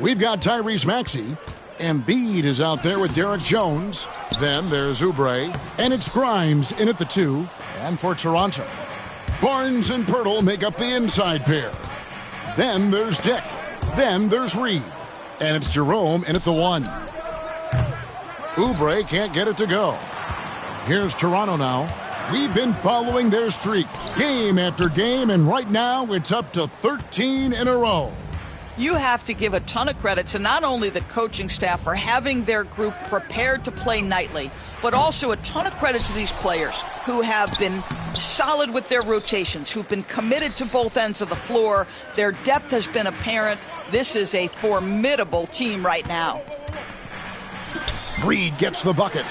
We've got Tyrese Maxey. Embiid is out there with Derek Jones. Then there's Oubre. And it's Grimes in at the 2. And for Toronto, Barnes and Pirtle make up the inside pair. Then there's Dick. Then there's Reed. And it's Jerome in at the 1. Oubre can't get it to go. Here's Toronto now. We've been following their streak game after game, and right now it's up to 13 in a row. You have to give a ton of credit to not only the coaching staff for having their group prepared to play nightly, but also a ton of credit to these players who have been solid with their rotations, who've been committed to both ends of the floor. Their depth has been apparent. This is a formidable team right now. Reed gets the bucket.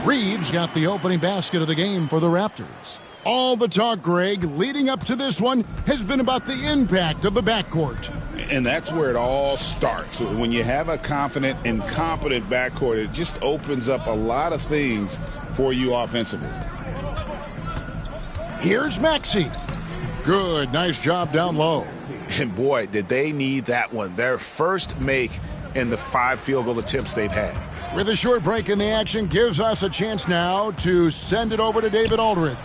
Reeves got the opening basket of the game for the Raptors. All the talk, Greg, leading up to this one has been about the impact of the backcourt. And that's where it all starts. When you have a confident and competent backcourt, it just opens up a lot of things for you offensively. Here's Maxey. Good, nice job down low. And boy, did they need that one. Their first make in the 5 field goal attempts they've had. With a short break in the action, gives us a chance now to send it over to David Aldridge.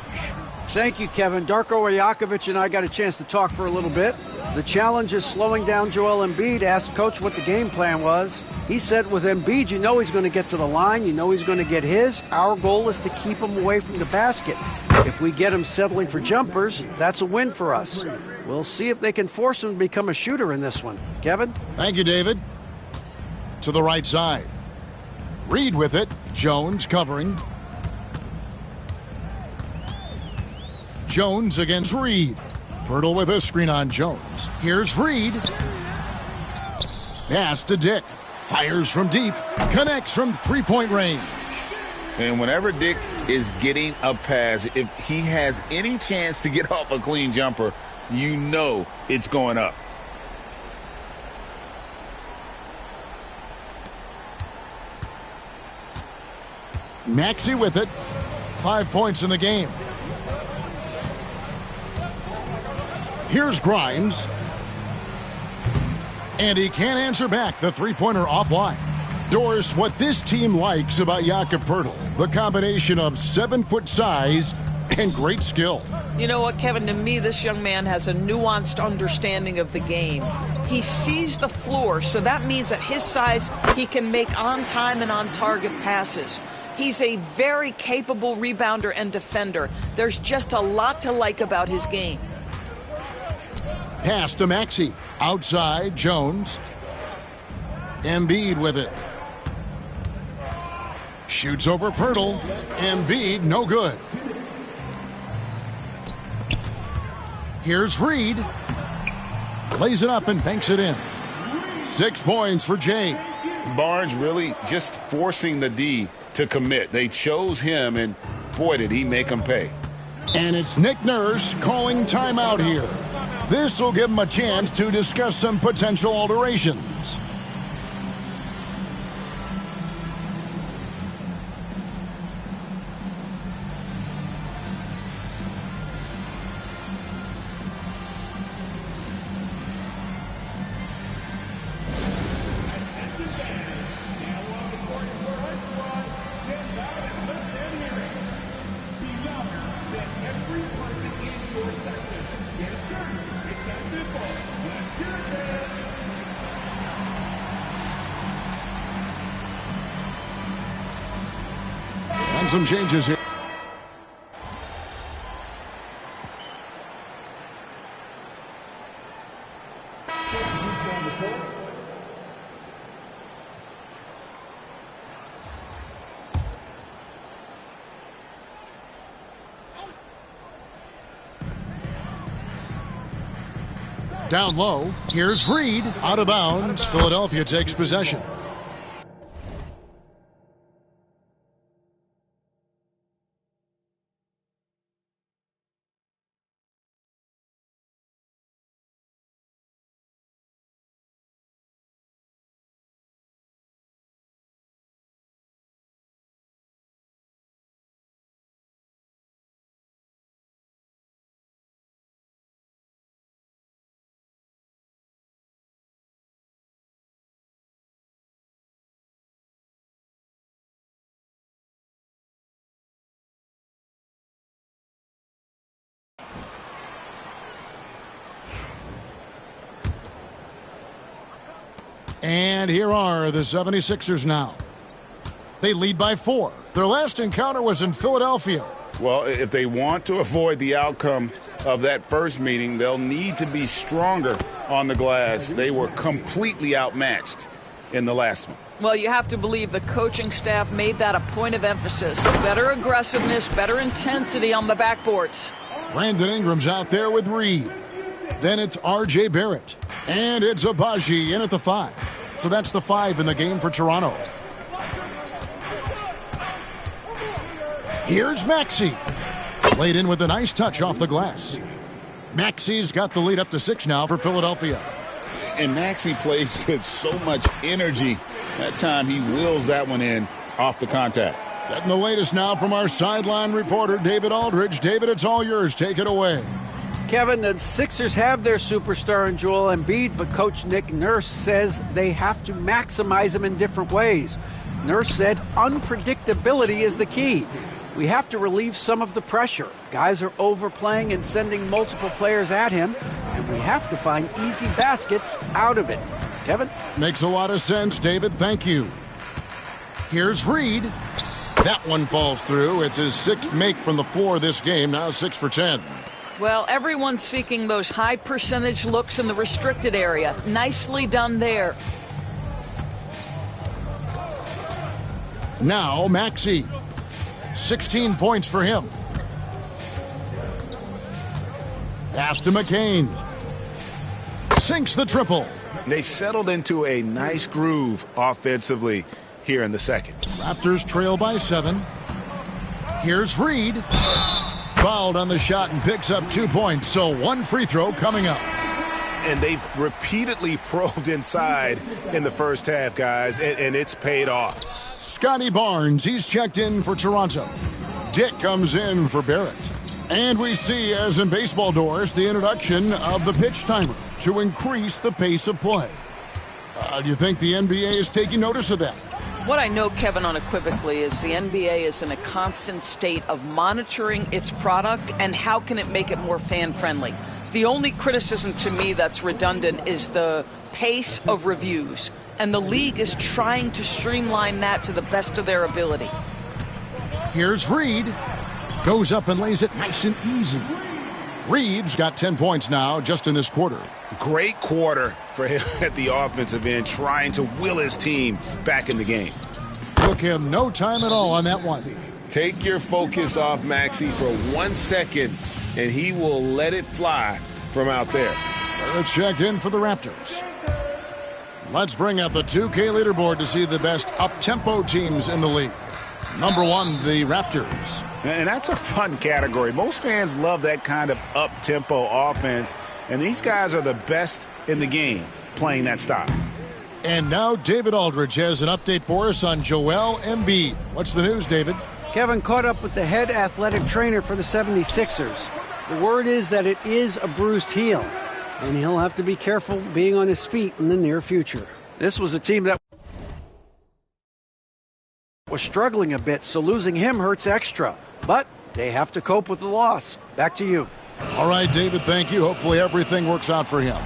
Thank you, Kevin. Darko Rajakovic and I got a chance to talk for a little bit. The challenge is slowing down Joel Embiid. Asked Coach what the game plan was. He said with Embiid, you know he's going to get to the line. You know he's going to get his. Our goal is to keep him away from the basket. If we get him settling for jumpers, that's a win for us. We'll see if they can force him to become a shooter in this one. Kevin? Thank you, David. To the right side. Reed with it. Jones covering. Jones against Reed. Pirtle with a screen on Jones. Here's Reed. Pass to Dick. Fires from deep. Connects from three-point range. And whenever Dick is getting a pass, if he has any chance to get off a clean jumper, you know it's going up. Maxey with it. 5 points in the game. Here's Grimes. And he can't answer back. The three-pointer offline. Doris, what this team likes about Jakob Pirtle, the combination of 7-foot size and great skill. You know what, Kevin? To me, this young man has a nuanced understanding of the game. He sees the floor, so that means at his size, he can make on-time and on-target passes. He's a very capable rebounder and defender. There's just a lot to like about his game. Pass to Maxey. Outside, Jones. Embiid with it. Shoots over Pirtle. Embiid, no good. Here's Reed. Lays it up and banks it in. 6 points for Jay. Barnes really just forcing the D to commit. They chose him, and boy, did he make them pay. And it's Nick Nurse calling timeout here. This will give him a chance to discuss some potential alterations. And some changes here. Down low, here's Reed, out of bounds. Philadelphia takes possession. And here are the 76ers now. They lead by 4. Their last encounter was in Philadelphia. Well, if they want to avoid the outcome of that first meeting, they'll need to be stronger on the glass. They were completely outmatched in the last one. Well, you have to believe the coaching staff made that a point of emphasis. Better aggressiveness, better intensity on the backboards. Brandon Ingram's out there with Reed. Then it's R.J. Barrett. And it's Agbaji in at the 5. So that's the 5 in the game for Toronto. Here's Maxey. Laid in with a nice touch off the glass. Maxey's got the lead up to 6 now for Philadelphia. And Maxey plays with so much energy. That time he wheels that one in off the contact. Getting the latest now from our sideline reporter, David Aldridge. David, it's all yours. Take it away. Kevin, the Sixers have their superstar in Joel Embiid, but Coach Nick Nurse says they have to maximize him in different ways. Nurse said unpredictability is the key. We have to relieve some of the pressure. Guys are overplaying and sending multiple players at him, and we have to find easy baskets out of it. Kevin? Makes a lot of sense, David. Thank you. Here's Reed. That one falls through. It's his 6th make from the floor this game, now 6 for 10. Well, everyone's seeking those high percentage looks in the restricted area. Nicely done there. Now Maxey. 16 points for him. Pass to McCain. Sinks the triple. They've settled into a nice groove offensively here in the second. Raptors trail by 7. Here's Reed. Fouled on the shot and picks up 2 points. So 1 free throw coming up. And they've repeatedly probed inside in the first half, guys, and it's paid off. Scotty Barnes, he's checked in for Toronto. Dick comes in for Barrett. And we see, as in baseball, Doris, the introduction of the pitch timer to increase the pace of play. Do you think the NBA is taking notice of that? What I know, Kevin, unequivocally is the NBA is in a constant state of monitoring its product and how can it make it more fan-friendly. The only criticism to me that's redundant is the pace of reviews. And the league is trying to streamline that to the best of their ability. Here's Reed. Goes up and lays it nice and easy. Reed's got 10 points now just in this quarter. Great quarter for him at the offensive end, trying to will his team back in the game. Took him no time at all on that one. Take your focus off Maxey for 1 second, and he will let it fly from out there. Let's check in for the Raptors. Let's bring up the 2K leaderboard to see the best up-tempo teams in the league. Number 1, the Raptors. And that's a fun category. Most fans love that kind of up-tempo offense, and these guys are the best in the game playing that style. And now David Aldridge has an update for us on Joel Embiid. What's the news, David? Kevin caught up with the head athletic trainer for the 76ers. The word is that it is a bruised heel, and he'll have to be careful being on his feet in the near future. This was a team that was struggling a bit, so losing him hurts extra. But they have to cope with the loss. Back to you. All right, David, thank you. Hopefully everything works out for him.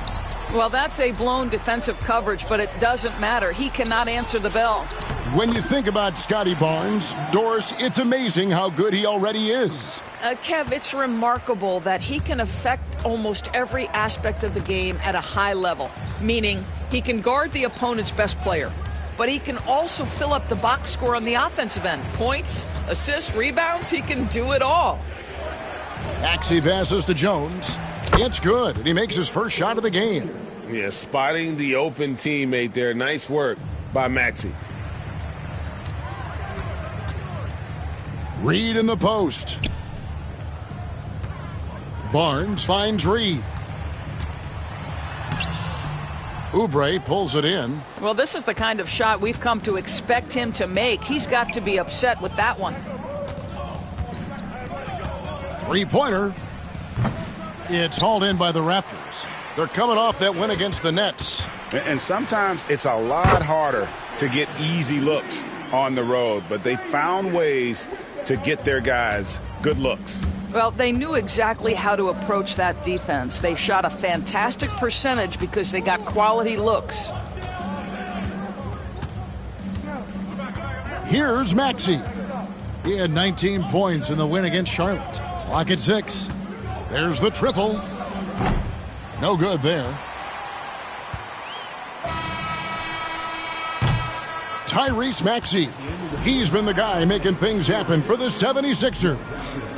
Well, that's a blown defensive coverage, but it doesn't matter. He cannot answer the bell. When you think about Scotty Barnes, Doris, it's amazing how good he already is. Kev, it's remarkable that he can affect almost every aspect of the game at a high level, meaning he can guard the opponent's best player, but he can also fill up the box score on the offensive end. Points, assists, rebounds, he can do it all. Maxey passes to Jones. It's good, and he makes his first shot of the game. Yeah, spotting the open teammate there. Nice work by Maxey. Reed in the post. Barnes finds Reed. Oubre pulls it in. Well, this is the kind of shot we've come to expect him to make. He's got to be upset with that one. Three-pointer. It's hauled in by the Raptors. They're coming off that win against the Nets. And sometimes it's a lot harder to get easy looks on the road, but they found ways to get their guys good looks. Well, they knew exactly how to approach that defense. They shot a fantastic percentage because they got quality looks. Here's Maxey. He had 19 points in the win against Charlotte. Clock at 6. There's the triple. No good there. Tyrese Maxey. He's been the guy making things happen for the 76ers.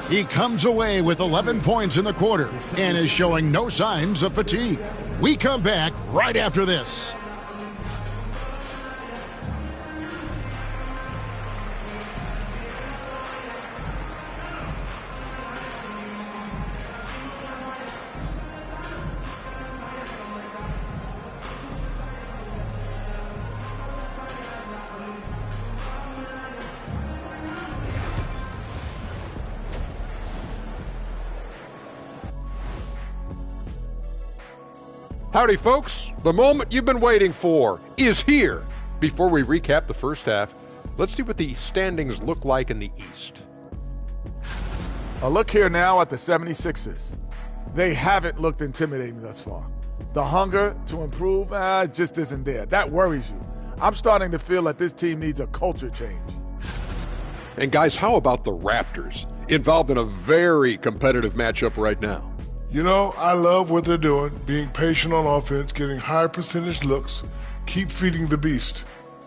He comes away with 11 points in the quarter and is showing no signs of fatigue. We come back right after this. Howdy, folks. The moment you've been waiting for is here. Before we recap the first half, let's see what the standings look like in the East. A look here now at the 76ers. They haven't looked intimidating thus far. The hunger to improve just isn't there. That worries you. I'm starting to feel that this team needs a culture change. And guys, how about the Raptors? Involved in a very competitive matchup right now. You know, I love what they're doing, being patient on offense, getting high percentage looks, keep feeding the beast.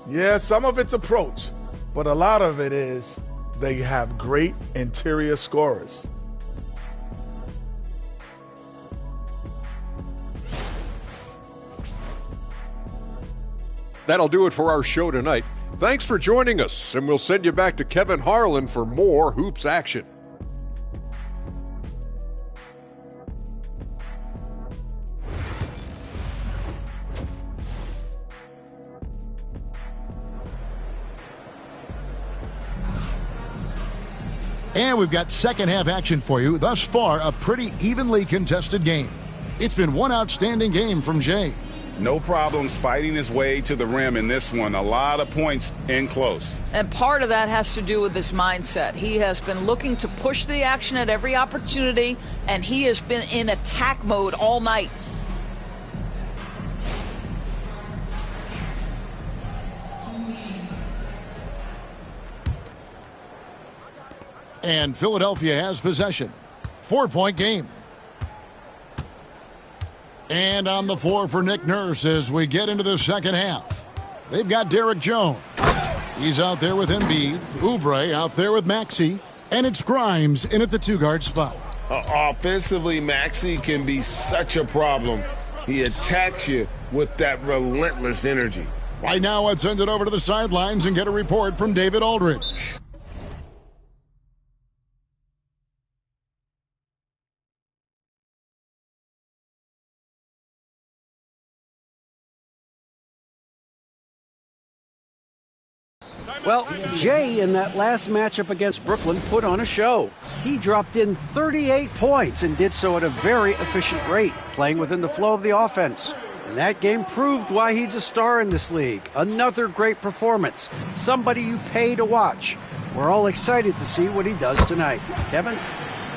Yeah, some of it's approach, but a lot of it is they have great interior scorers. That'll do it for our show tonight. Thanks for joining us, and we'll send you back to Kevin Harlan for more Hoops action. And we've got second half action for you. Thus far, a pretty evenly contested game. It's been one outstanding game from Jay. No problems fighting his way to the rim in this one. A lot of points in close. And part of that has to do with his mindset. He has been looking to push the action at every opportunity, and he has been in attack mode all night. And Philadelphia has possession. 4-point game. And on the floor for Nick Nurse as we get into the second half. They've got Derek Jones. He's out there with Embiid. Oubre out there with Maxey. And it's Grimes in at the two-guard spot. Offensively, Maxey can be such a problem. He attacks you with that relentless energy. Right now, let's send it over to the sidelines and get a report from David Aldridge. Well, Jay, in that last matchup against Brooklyn, put on a show. He dropped in 38 points and did so at a very efficient rate, playing within the flow of the offense. And that game proved why he's a star in this league. Another great performance. Somebody you pay to watch. We're all excited to see what he does tonight. Kevin?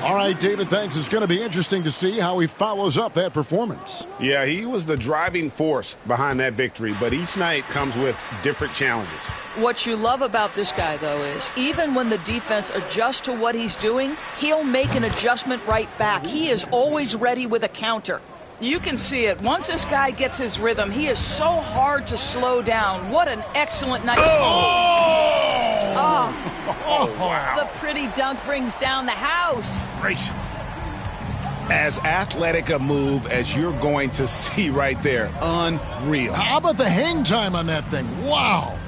All right, David, thanks. It's going to be interesting to see how he follows up that performance. Yeah, he was the driving force behind that victory, but each night comes with different challenges. What you love about this guy, though, is even when the defense adjusts to what he's doing, he'll make an adjustment right back. He is always ready with a counter. You can see it. Once this guy gets his rhythm, he is so hard to slow down. What an excellent night. Oh, wow. The pretty dunk brings down the house. Gracious. As athletic a move as you're going to see right there. Unreal. How about the hang time on that thing? Wow.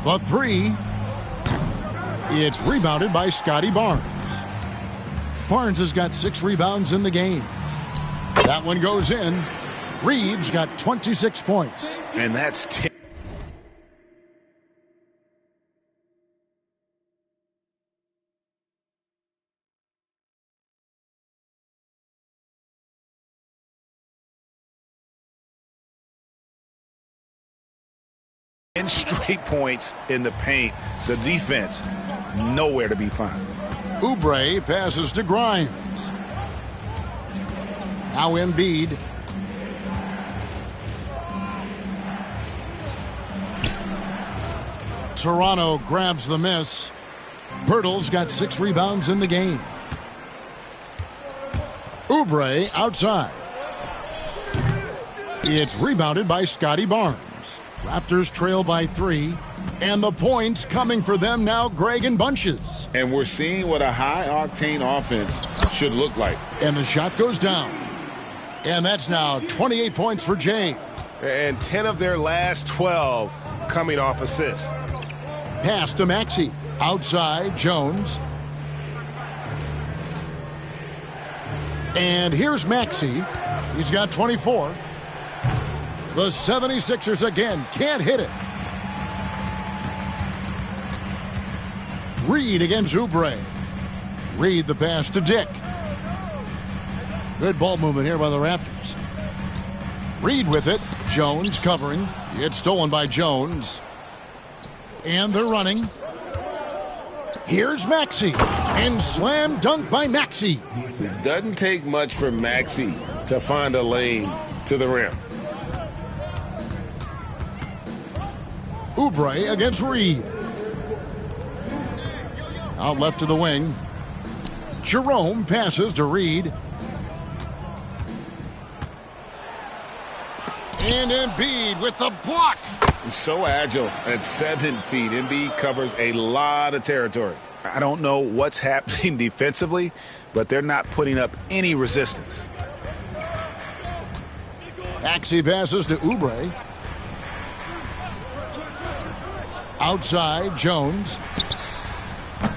The three. It's rebounded by Scotty Barnes. Barnes has got 6 rebounds in the game. That one goes in. Reeves got 26 points. And that's 10. And straight points in the paint. The defense, nowhere to be found. Oubre passes to Grimes. Now Embiid. Toronto grabs the miss. Pirtle's got 6 rebounds in the game. Oubre outside. It's rebounded by Scotty Barnes. Raptors trail by 3. And the points coming for them now, Greg, in bunches. And we're seeing what a high-octane offense should look like. And the shot goes down. And that's now 28 points for James. And 10 of their last 12 coming off assists. Pass to Maxey. Outside, Jones. And here's Maxey. He's got 24. The 76ers again can't hit it. Reed against Oubre. Reed the pass to Dick. Good ball movement here by the Raptors. Reed with it. Jones covering. It's stolen by Jones. And they're running. Here's Maxey. And slam dunk by Maxey. It doesn't take much for Maxey to find a lane to the rim. Oubre against Reed. Out left to the wing. Jerome passes to Reed. And Embiid with the block. He's so agile at 7 feet. Embiid covers a lot of territory. I don't know what's happening defensively, but they're not putting up any resistance. Maxey passes to Oubre. Outside, Jones.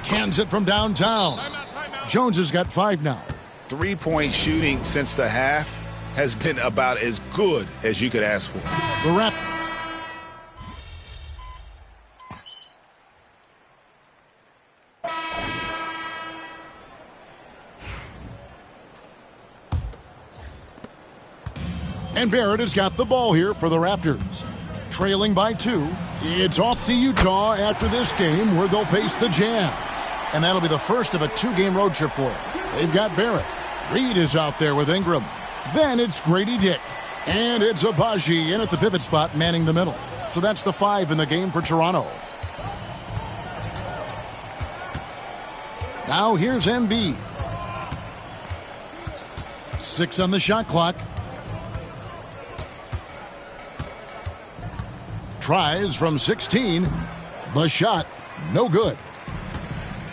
Cans it from downtown. Jones has got 5 now. 3-point shooting since the half has been about as good as you could ask for. The Raptors. And Barrett has got the ball here for the Raptors. Trailing by 2. It's off to Utah after this game where they'll face the Jazz. And that'll be the first of a 2-game road trip for them. They've got Barrett. Reed is out there with Ingram. Then it's Grady Dick. And it's Abaji in at the pivot spot, manning the middle. So that's the 5 in the game for Toronto. Now here's Embiid. 6 on the shot clock. Tries from 16. The shot, no good.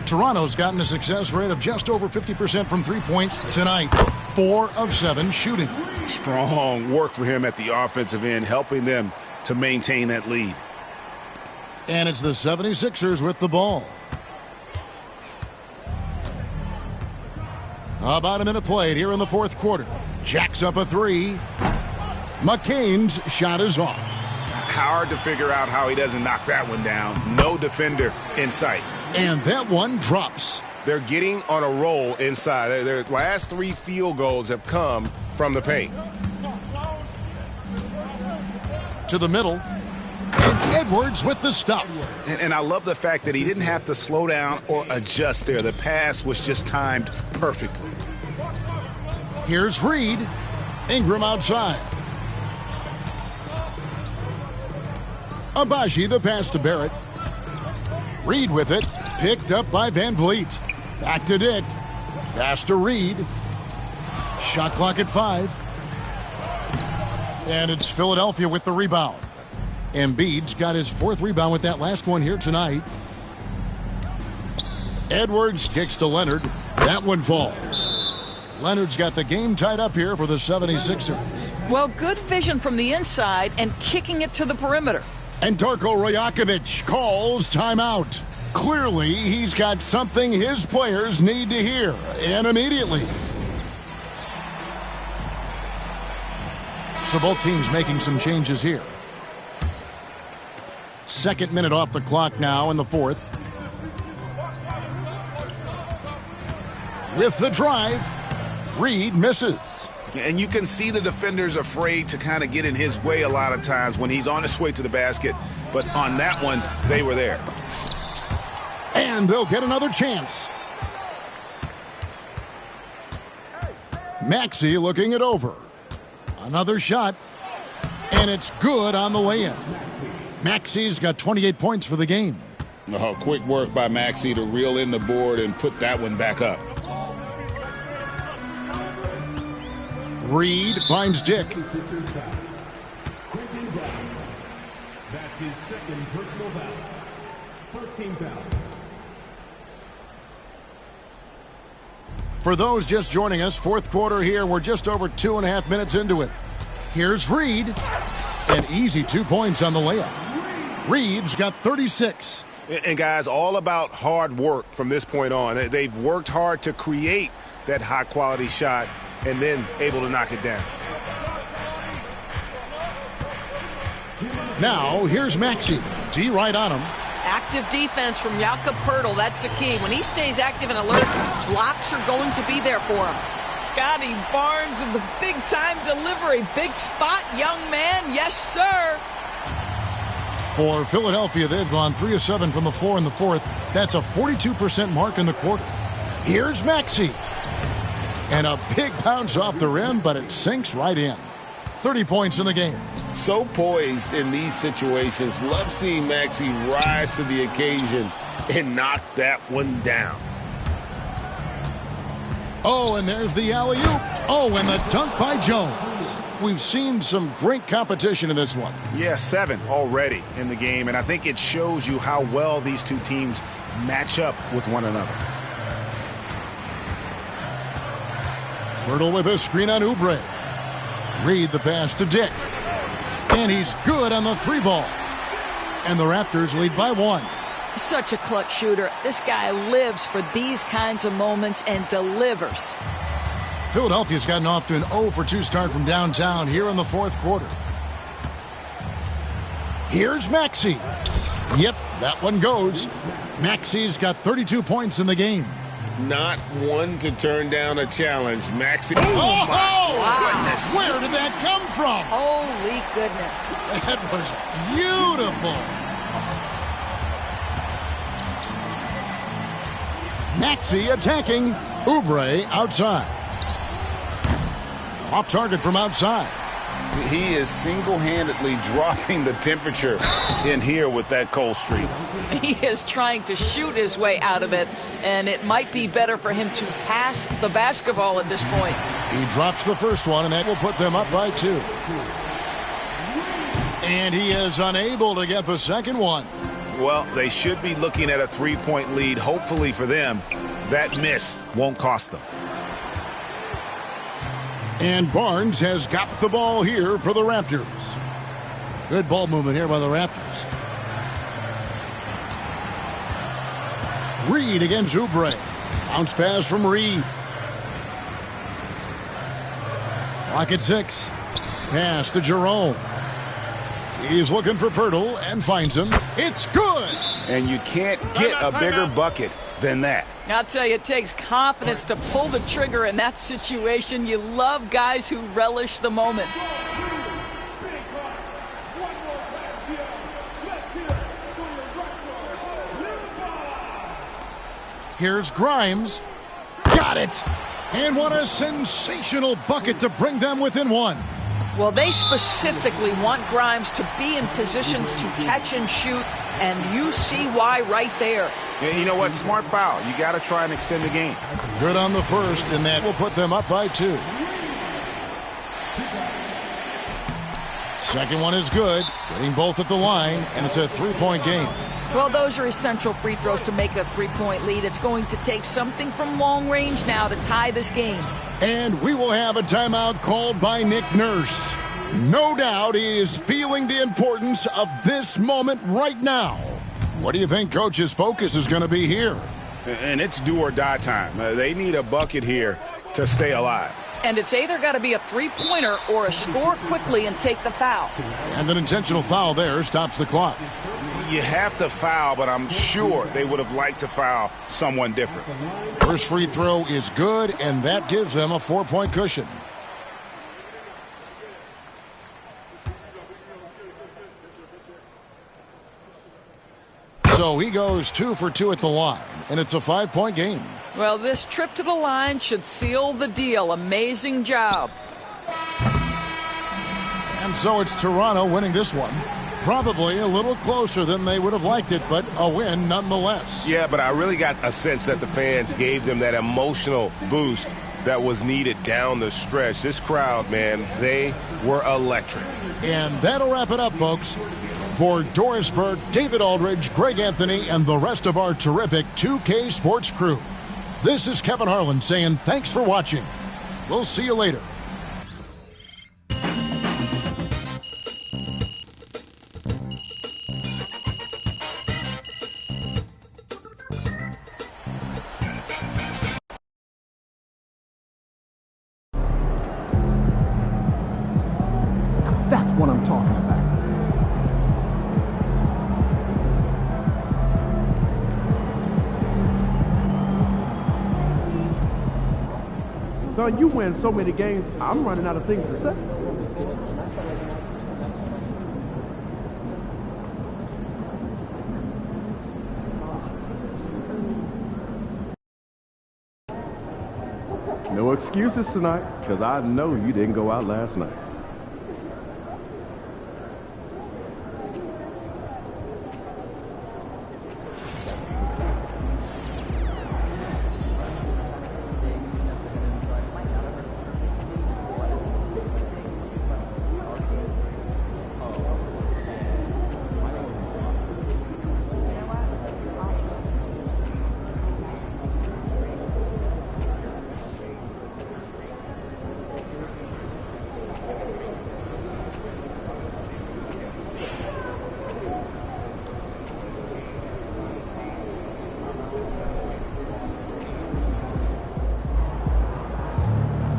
Toronto's gotten a success rate of just over 50% from 3-point tonight. 4 of 7 shooting. Strong work for him at the offensive end, helping them to maintain that lead. And it's the 76ers with the ball. About a minute played here in the fourth quarter. Jacks up a 3. McCain's shot is off. Hard to figure out how he doesn't knock that one down. No defender in sight. And that one drops. They're getting on a roll inside. Their last 3 field goals have come from the paint. To the middle. And Edwards with the stuff. And I love the fact that he didn't have to slow down or adjust there. The pass was just timed perfectly. Here's Reed. Ingram outside. Abaji the pass to Barrett. Reed with it. Picked up by Van Vliet. Back to Dick. Pass to Reed. Shot clock at 5. And it's Philadelphia with the rebound. Embiid's got his 4th rebound with that last one here tonight. Edwards kicks to Leonard. That one falls. Leonard's got the game tied up here for the 76ers. Well, good vision from the inside and kicking it to the perimeter. And Darko Rajakovic calls timeout. Clearly, he's got something his players need to hear, and immediately. So both teams making some changes here. 2nd minute off the clock now in the 4th. With the drive, Reed misses. And you can see the defenders afraid to kind of get in his way a lot of times when he's on his way to the basket. But on that one, they were there. And they'll get another chance. Maxey looking it over. Another shot. And it's good on the way-in. Maxi's got 28 points for the game. Oh, quick work by Maxey to reel in the board and put that one back up. Reed finds Dick. That's his second personal foul. First team foul. For those just joining us, fourth quarter here. We're just over 2.5 minutes into it. Here's Reed. An easy 2 points on the layup. Reed's got 36. And guys, all about hard work from this point on. They've worked hard to create that high-quality shot and then able to knock it down. Now, here's Maxey. D right on him. Active defense from Jakob Poeltl. That's the key. When he stays active and alert, blocks are going to be there for him. Scotty Barnes of the big-time delivery. Big spot, young man. Yes, sir. For Philadelphia, they've gone 3 of 7 from the floor in the fourth. That's a 42% mark in the quarter. Here's Maxey. And a big bounce off the rim, but it sinks right in. 30 points in the game. So poised in these situations. Love seeing Maxey rise to the occasion and knock that one down. Oh, and there's the alley-oop. Oh, and the dunk by Jones. We've seen some great competition in this one. Yeah, 7 already in the game, and I think it shows you how well these two teams match up with one another. Poeltl with a screen on Oubre. Reed the pass to Dick. And he's good on the 3-ball. And the Raptors lead by 1. Such a clutch shooter. This guy lives for these kinds of moments and delivers. Philadelphia's gotten off to an 0-for-2 start from downtown here in the fourth quarter. Here's Maxey. Yep, that one goes. Maxey's got 32 points in the game. Not one to turn down a challenge. Maxey. Oh, my wow. goodness. Where did that come from? Holy goodness. That was beautiful. Maxey attacking. Oubre outside. Off target from outside. He is single-handedly dropping the temperature in here with that cold streak. He is trying to shoot his way out of it, and it might be better for him to pass the basketball at this point. He drops the first one, and that will put them up by 2. And he is unable to get the second one. Well, they should be looking at a 3-point lead. Hopefully for them, that miss won't cost them. And Barnes has got the ball here for the Raptors. Good ball movement here by the Raptors. Reed against Oubre. Bounce pass from Reed. Clock at 6. Pass to Jerome. He's looking for Poeltl and finds him. It's good! And you can't get a bigger bucket than that. I'll tell you, it takes confidence to pull the trigger in that situation. You love guys who relish the moment. Here's Grimes. Got it! And what a sensational bucket to bring them within 1. Well, they specifically want Grimes to be in positions to catch and shoot, and you see why right there. And you know what? Smart foul. You got to try and extend the game. Good on the first, and that will put them up by 2. Second one is good. Getting both at the line, and it's a 3-point game. Well, those are essential free throws to make a 3-point lead. It's going to take something from long range now to tie this game. And we will have a timeout called by Nick Nurse. No doubt he is feeling the importance of this moment right now. What do you think Coach's focus is going to be here? And it's do or die time. They need a bucket here to stay alive. And it's either got to be a 3-pointer or a score quickly and take the foul. And an intentional foul there stops the clock. You have to foul, but I'm sure they would have liked to foul someone different. First free throw is good, and that gives them a 4-point cushion. So he goes 2 for 2 at the line, and it's a 5-point game. Well, this trip to the line should seal the deal. Amazing job. And so it's Toronto winning this one, Probably a little closer than they would have liked it, but a win nonetheless. Yeah, but I really got a sense that the fans gave them that emotional boost that was needed down the stretch. This crowd, man, they were electric. And that'll wrap it up, folks. For Doris Burke, David Aldridge, Greg Anthony, and the rest of our terrific 2K Sports crew, this is Kevin Harlan saying thanks for watching. We'll see you later. That's what I'm talking about. Son, you win so many games, I'm running out of things to say. No excuses tonight, because I know you didn't go out last night.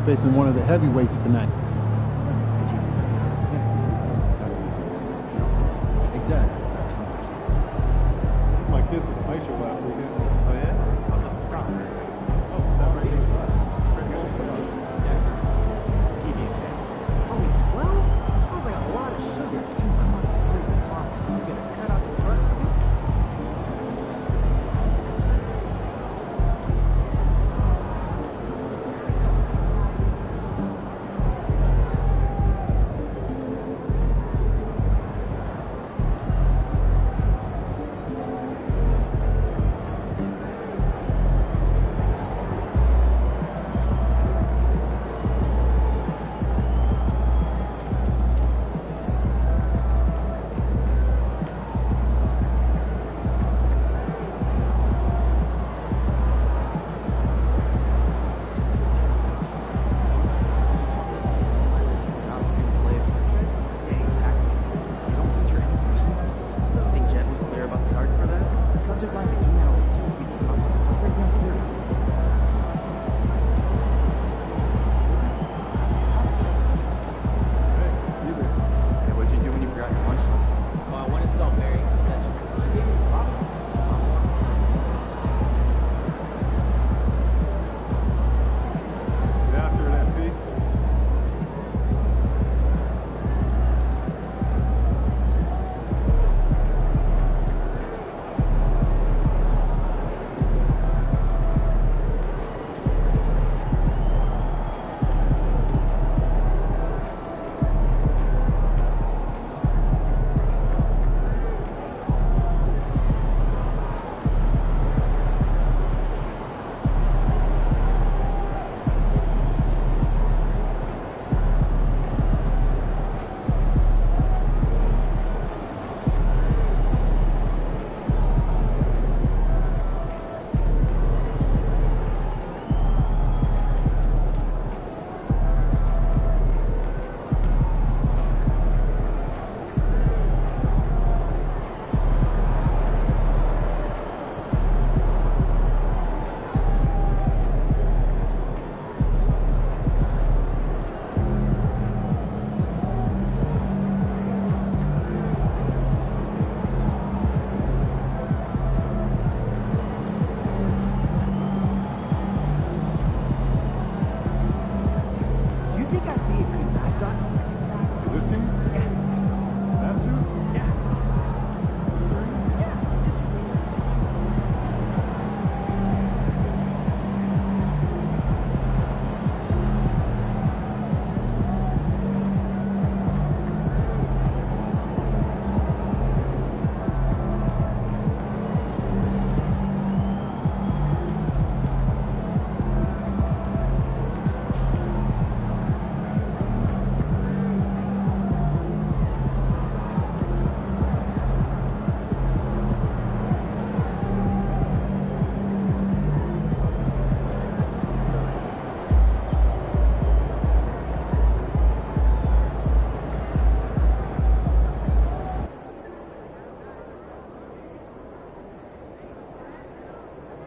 Facing one of the heavyweights tonight. Exactly. My kids at the ice show last weekend. Oh, yeah?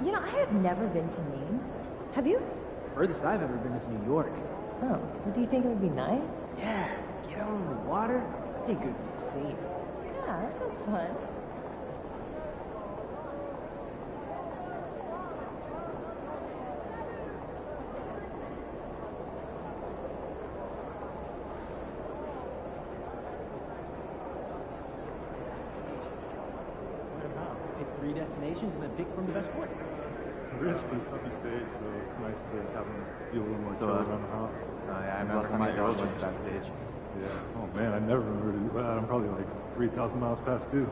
You know, I have never been to Maine. Have you? Furthest I've ever been is New York. Oh, well, do you think it would be nice? Yeah, get out on the water. I think it would be the same. Yeah, that sounds fun. Pick 3 destinations and then pick from the best one. Risky puppy stage, so it's nice to have them be a little more chill around the house. Yeah, I remember my dog was at that stage. Yeah. Oh man, I never remember to do that. I'm probably like 3,000 miles past due.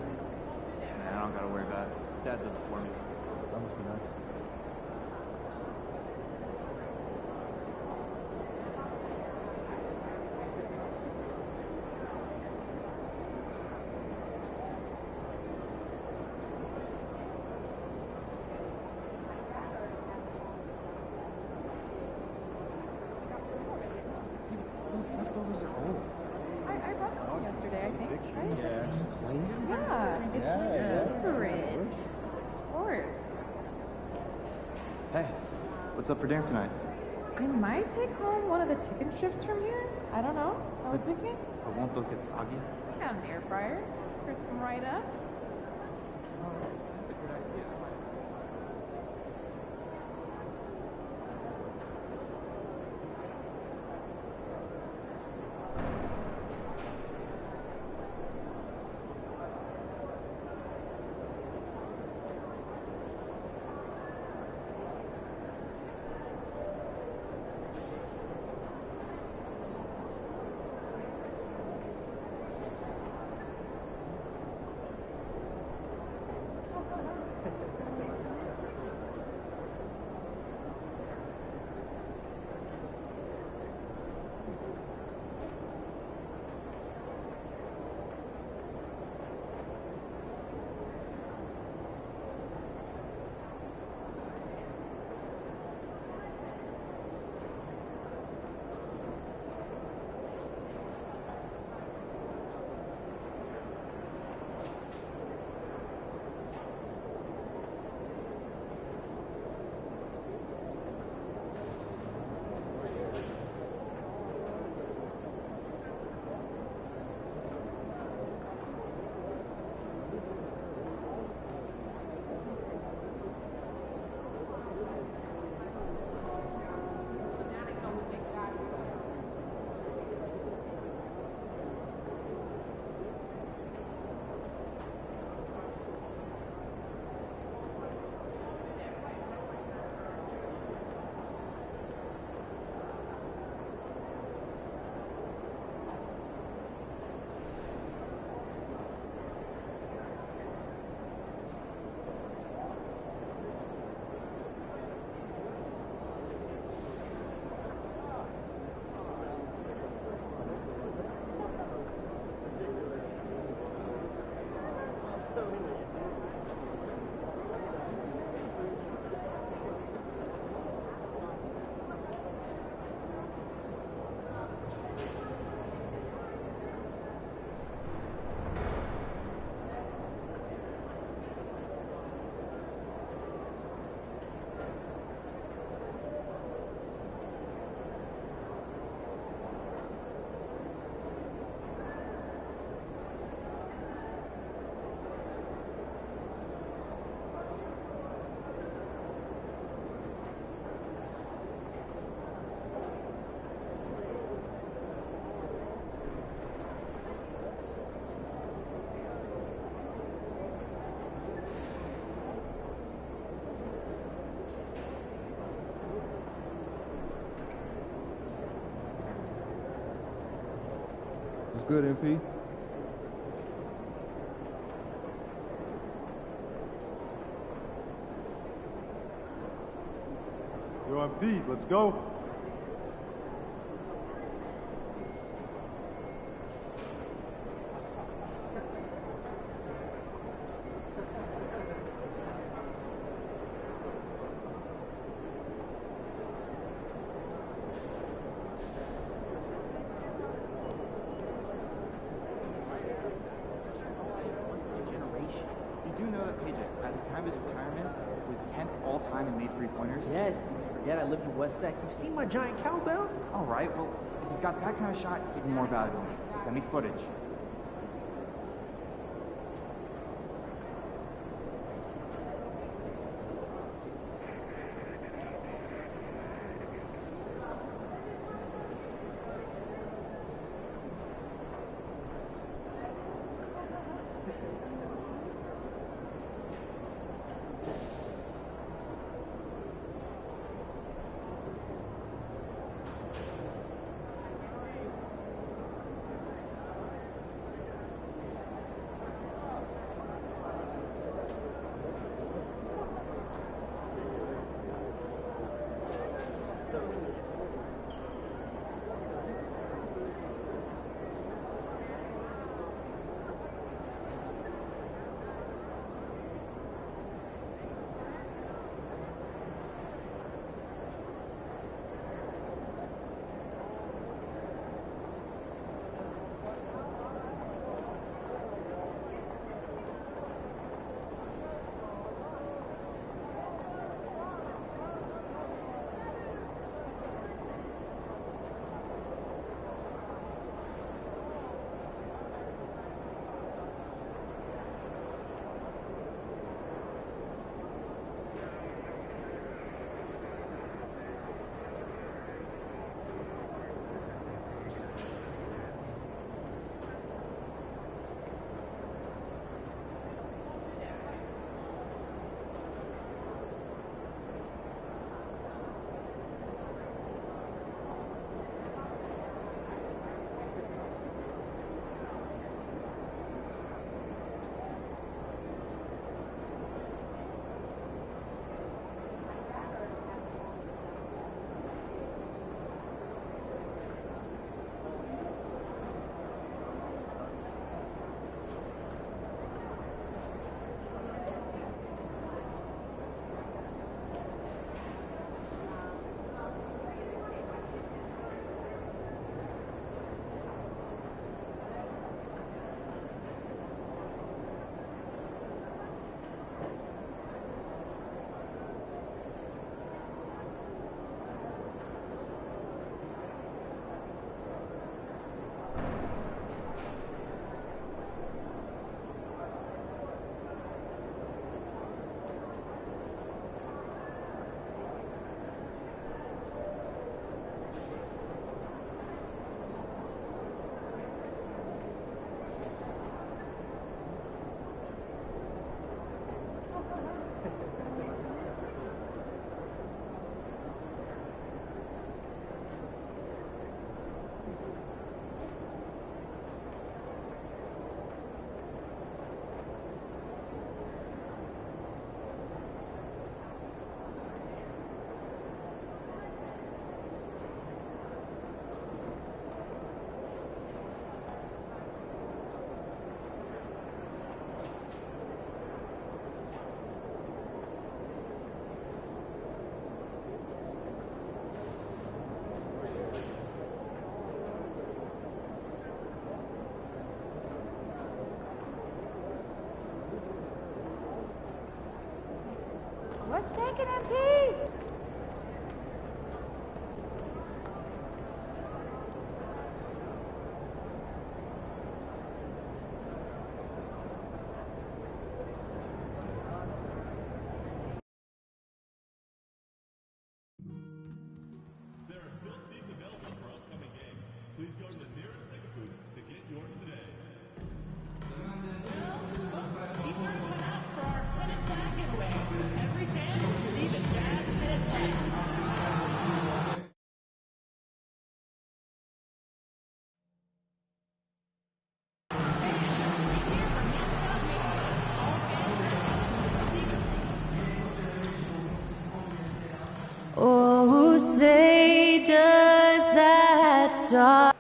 Yeah, man, I don't gotta worry about it. Dad did it for me. That must be nice. Those leftovers are old. I brought them yesterday, I think. Right? Place? Yeah, it's my favorite. Of course. Hey, what's up for dinner tonight? I might take home one of the chicken strips from here. I don't know. I was thinking. But won't those get soggy? I got an air fryer for some right up. Oh, that's a good idea. It's good, MP. You're on Pete. Let's go. You do know that PJ, at the time of his retirement, was was 10th all-time in made three-pointers? Yes, did you forget I lived in West Sac? You've seen my giant cowbell? All right, well, if he's got that kind of shot, it's even more valuable. Send me footage. What's shaking him, Pete? There are still seats available for upcoming games. Please go to the nearest ticket booth to get yours today. Oh, say does that stop?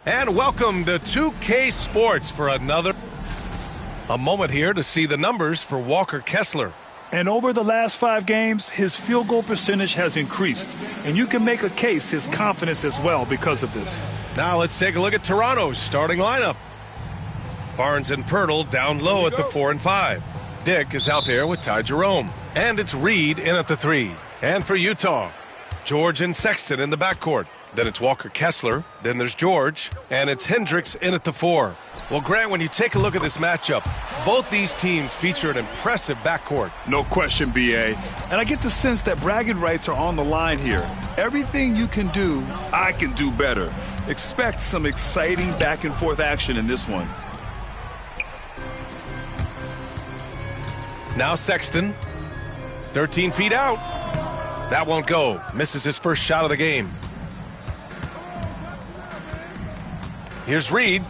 And welcome to 2K Sports for a moment here to see the numbers for Walker Kessler. And over the last 5 games, his field goal percentage has increased. And you can make a case his confidence as well because of this. Now let's take a look at Toronto's starting lineup. Barnes and Pirtle down low at the 4 and 5. Dick is out there with Ty Jerome. And it's Reed in at the 3. And for Utah, George and Sexton in the backcourt. Then it's Walker Kessler. Then there's George. And it's Hendricks in at the 4. Well, Grant, when you take a look at this matchup, both these teams feature an impressive backcourt. No question, B.A. And I get the sense that bragging rights are on the line here. Everything you can do, I can do better. Expect some exciting back-and-forth action in this one. Now Sexton, 13 feet out. That won't go. Misses his first shot of the game. Here's Reed.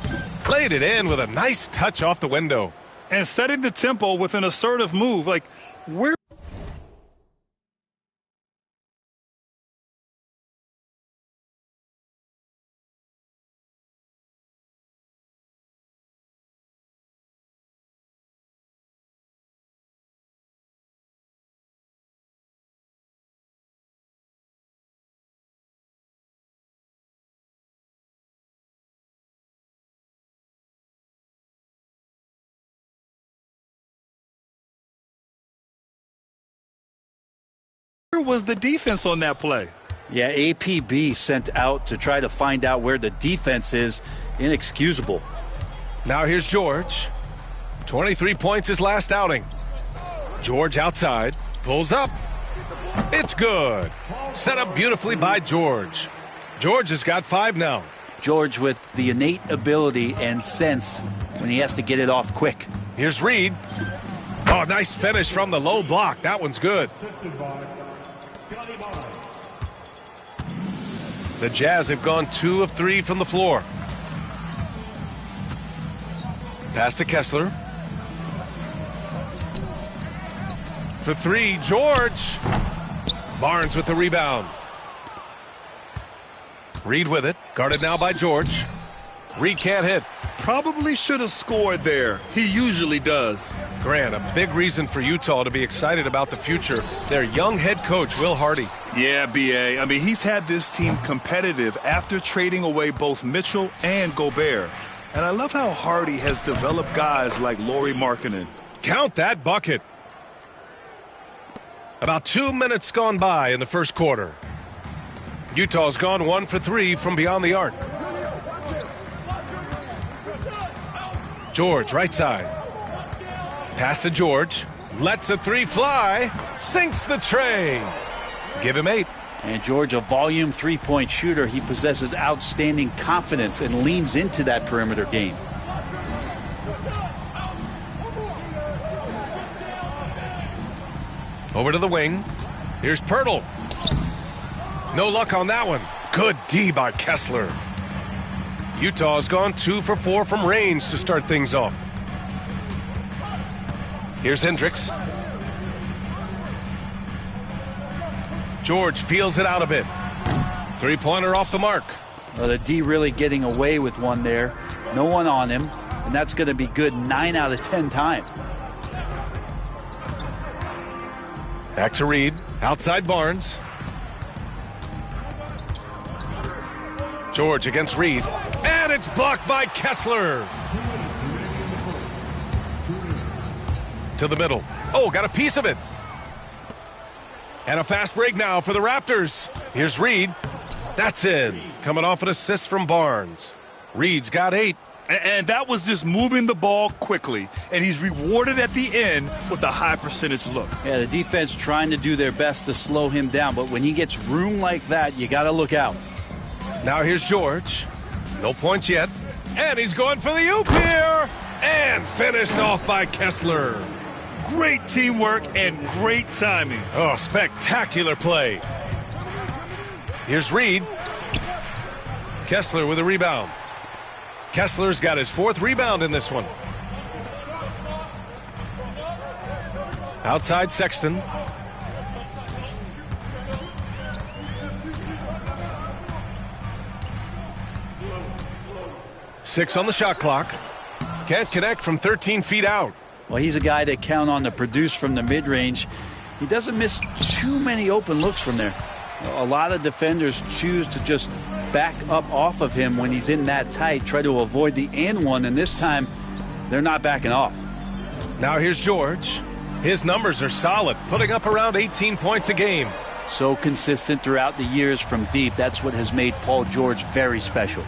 Played it in with a nice touch off the window. And setting the tempo with an assertive move. Like, where... was the defense on that play? Yeah, APB sent out to try to find out where the defense is. Inexcusable. Now here's George. 23 points his last outing. George outside, pulls up. It's good. Set up beautifully by George. George has got 5 now. George with the innate ability and sense when he has to get it off quick. Here's Reed. Oh, nice finish from the low block. That one's good. The Jazz have gone 2 of 3 from the floor. Pass to Kessler. For 3, George. Barnes with the rebound. Reed with it. Guarded now by George. Reed can't hit. Probably should have scored there. He usually does. Grant, a big reason for Utah to be excited about the future. Their young head coach, Will Hardy. Yeah, B.A. I mean, he's had this team competitive after trading away both Mitchell and Gobert. And I love how Hardy has developed guys like Lauri Markkanen. Count that bucket. About 2 minutes gone by in the first quarter. Utah's gone 1 for 3 from beyond the arc. George, right side. Pass to George. Lets the 3 fly. Sinks the tray. Give him 8. And George, a volume three-point shooter. He possesses outstanding confidence and leans into that perimeter game. Over to the wing. Here's Pirtle. No luck on that one. Good D by Kessler. Utah's gone 2 for 4 from range to start things off. Here's Hendricks. George feels it out a bit. 3-pointer off the mark. Well, the D really getting away with one there. No one on him, and that's going to be good 9 out of 10 times. Back to Reed. Outside Barnes. George against Reed. And it's blocked by Kessler. To the middle. Oh, got a piece of it. And a fast break now for the Raptors. Here's Reed. That's in. Coming off an assist from Barnes. Reed's got 8. And that was just moving the ball quickly. And he's rewarded at the end with a high percentage look. Yeah, the defense trying to do their best to slow him down. But when he gets room like that, you got to look out. Now here's George. No points yet. And he's going for the oop here. And finished off by Kessler. Great teamwork and great timing. Oh, spectacular play. Here's Reed. Kessler with a rebound. Kessler's got his 4th rebound in this one. Outside Sexton. Six on the shot clock. Can't connect from 13 feet out. Well, he's a guy that count on to produce from the mid-range. He doesn't miss too many open looks from there. A lot of defenders choose to just back up off of him when he's in that tight, try to avoid the and one, and this time they're not backing off. Now here's George. His numbers are solid, putting up around 18 points a game. So consistent throughout the years from deep. That's what has made Paul George very special.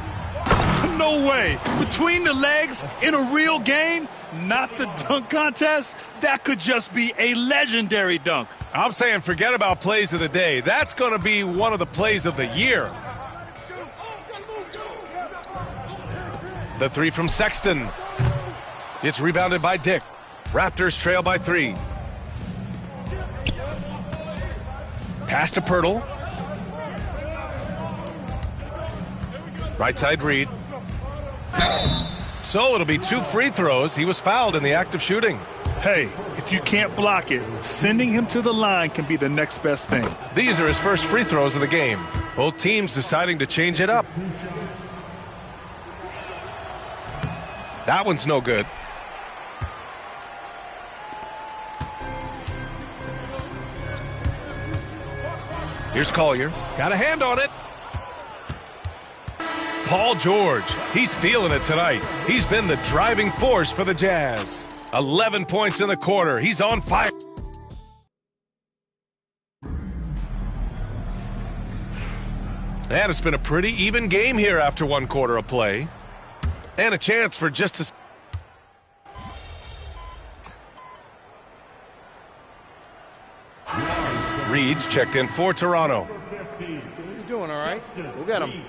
No way. Between the legs in a real game, not the dunk contest. That could just be a legendary dunk. I'm saying forget about plays of the day. That's going to be one of the plays of the year. The three from Sexton. It's rebounded by Dick. Raptors trail by 3. Pass to Pirtle. Right side Reed. So it'll be 2 free throws. He was fouled in the act of shooting. Hey, if you can't block it, sending him to the line can be the next best thing. These are his first free throws of the game. Both teams deciding to change it up. That one's no good. Here's Collier. Got a hand on it. Paul George. He's feeling it tonight. He's been the driving force for the Jazz. 11 points in the quarter. He's on fire. And it's been a pretty even game here after 1 quarter of play. And a chance for just a... Reed's checked in for Toronto. You're doing all right. We'll get him.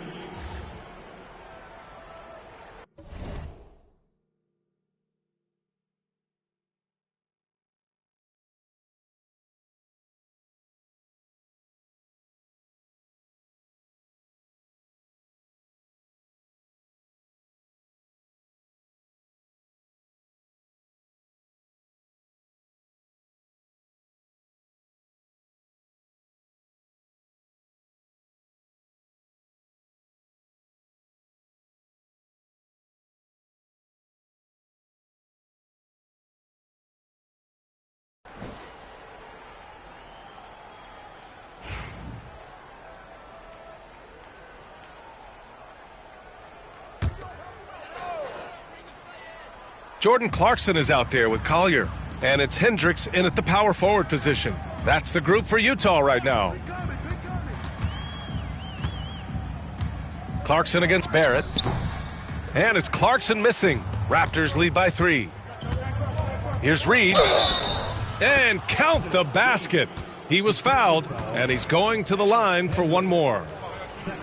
Jordan Clarkson is out there with Collier. And it's Hendricks in at the power forward position. That's the group for Utah right now. Clarkson against Barrett. And it's Clarkson missing. Raptors lead by 3. Here's Reed. And count the basket. He was fouled, and he's going to the line for 1 more.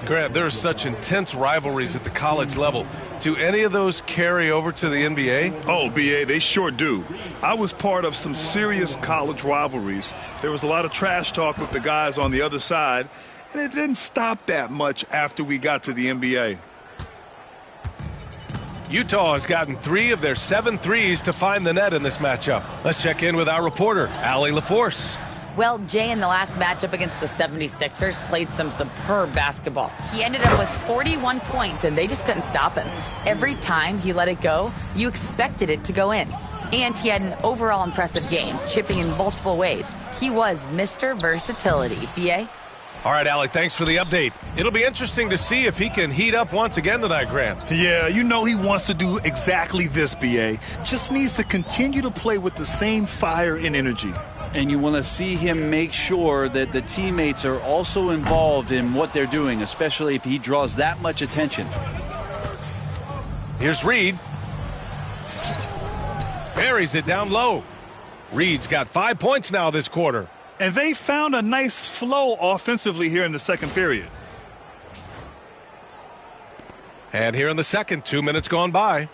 Grant, there are such intense rivalries at the college level. Do any of those carry over to the NBA? Oh, BA, they sure do. I was part of some serious college rivalries. There was a lot of trash talk with the guys on the other side, and it didn't stop that much after we got to the NBA. Utah has gotten 3 of their 7 threes to find the net in this matchup. Let's check in with our reporter, Allie LaForce. Well, Jay, in the last matchup against the 76ers, played some superb basketball. He ended up with 41 points, and they just couldn't stop him. Every time he let it go, you expected it to go in. And he had an overall impressive game, chipping in multiple ways. He was Mr. Versatility. BA? All right, Allie, thanks for the update. It'll be interesting to see if he can heat up once again tonight, Grant. Yeah, you know he wants to do exactly this, BA. Just needs to continue to play with the same fire and energy. And you want to see him make sure that the teammates are also involved in what they're doing, especially if he draws that much attention. Here's Reed. Buries it down low. Reed's got 5 points now this quarter. And they found a nice flow offensively here in the second period. And here in the second, 2 minutes gone by.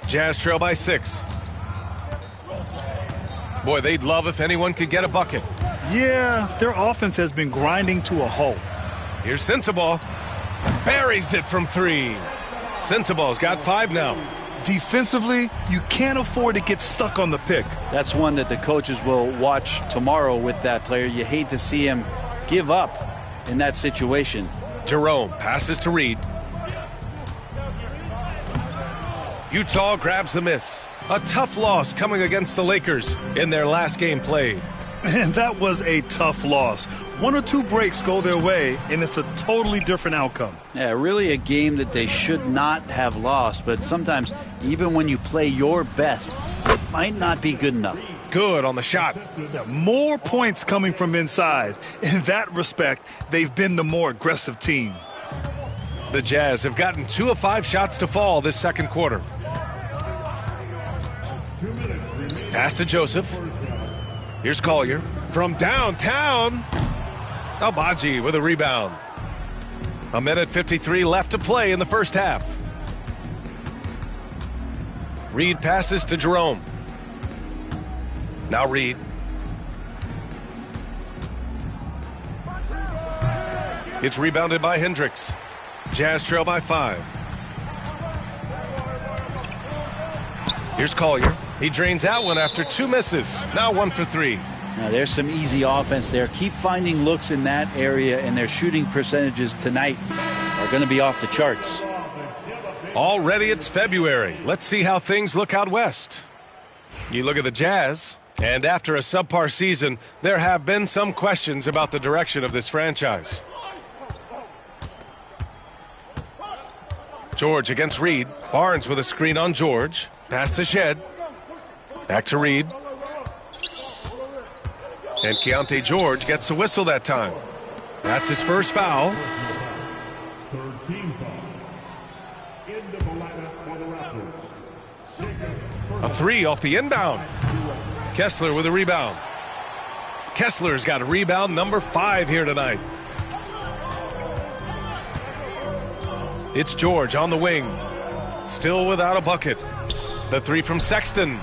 Jazz trail by 6. Boy, they'd love if anyone could get a bucket. Yeah, their offense has been grinding to a halt. Here's Sensabaugh. Buries it from 3. Sensabaugh's got 5 now. Defensively, you can't afford to get stuck on the pick. That's one that the coaches will watch tomorrow with that player. You hate to see him give up in that situation. Jerome passes to Reed. Utah grabs the miss. A tough loss coming against the Lakers in their last game played. And that was a tough loss. 1 or 2 breaks go their way, and it's a totally different outcome. Yeah, really a game that they should not have lost. But sometimes, even when you play your best, might not be good enough. Good on the shot. More points coming from inside. In that respect, they've been the more aggressive team. The Jazz have gotten 2 of 5 shots to fall this second quarter. Pass to Joseph. Here's Collier from downtown. Agbaji with a rebound. 1:53 left to play in the first half. Reed passes to Jerome. Now Reed. It's rebounded by Hendricks. Jazz trail by 5. Here's Collier. He drains that one after 2 misses. Now 1 for 3. Now there's some easy offense there. Keep finding looks in that area, and their shooting percentages tonight are going to be off the charts. Already it's February. Let's see how things look out west. You look at the Jazz, and after a subpar season, there have been some questions about the direction of this franchise. George against Reed. Barnes with a screen on George. Pass to Shed. Back to Reed. And Keontae George gets a whistle that time. That's his first foul. Third team foul. Into the lineup for the Raptors. A 3 off the inbound. Kessler with a rebound. Kessler's got a rebound number 5 here tonight. It's George on the wing. Still without a bucket. The 3 from Sexton.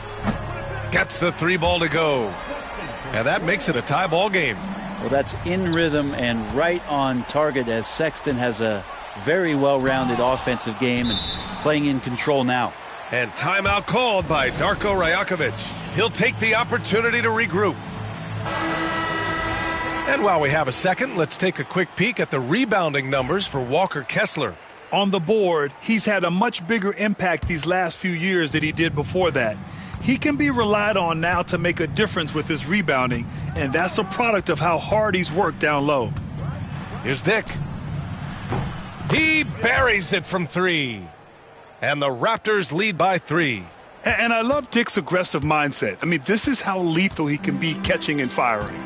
Gets the 3 ball to go. And that makes it a tie ball game. Well, that's in rhythm and right on target, as Sexton has a very well-rounded offensive game and playing in control now. And timeout called by Darko Rajakovic. He'll take the opportunity to regroup. And while we have a second, let's take a quick peek at the rebounding numbers for Walker Kessler. On the board, he's had a much bigger impact these last few years than he did before that. He can be relied on now to make a difference with his rebounding, and that's a product of how hard he's worked down low. Here's Dick. He buries it from 3. And the Raptors lead by 3. And I love Dick's aggressive mindset. I mean, this is how lethal he can be catching and firing.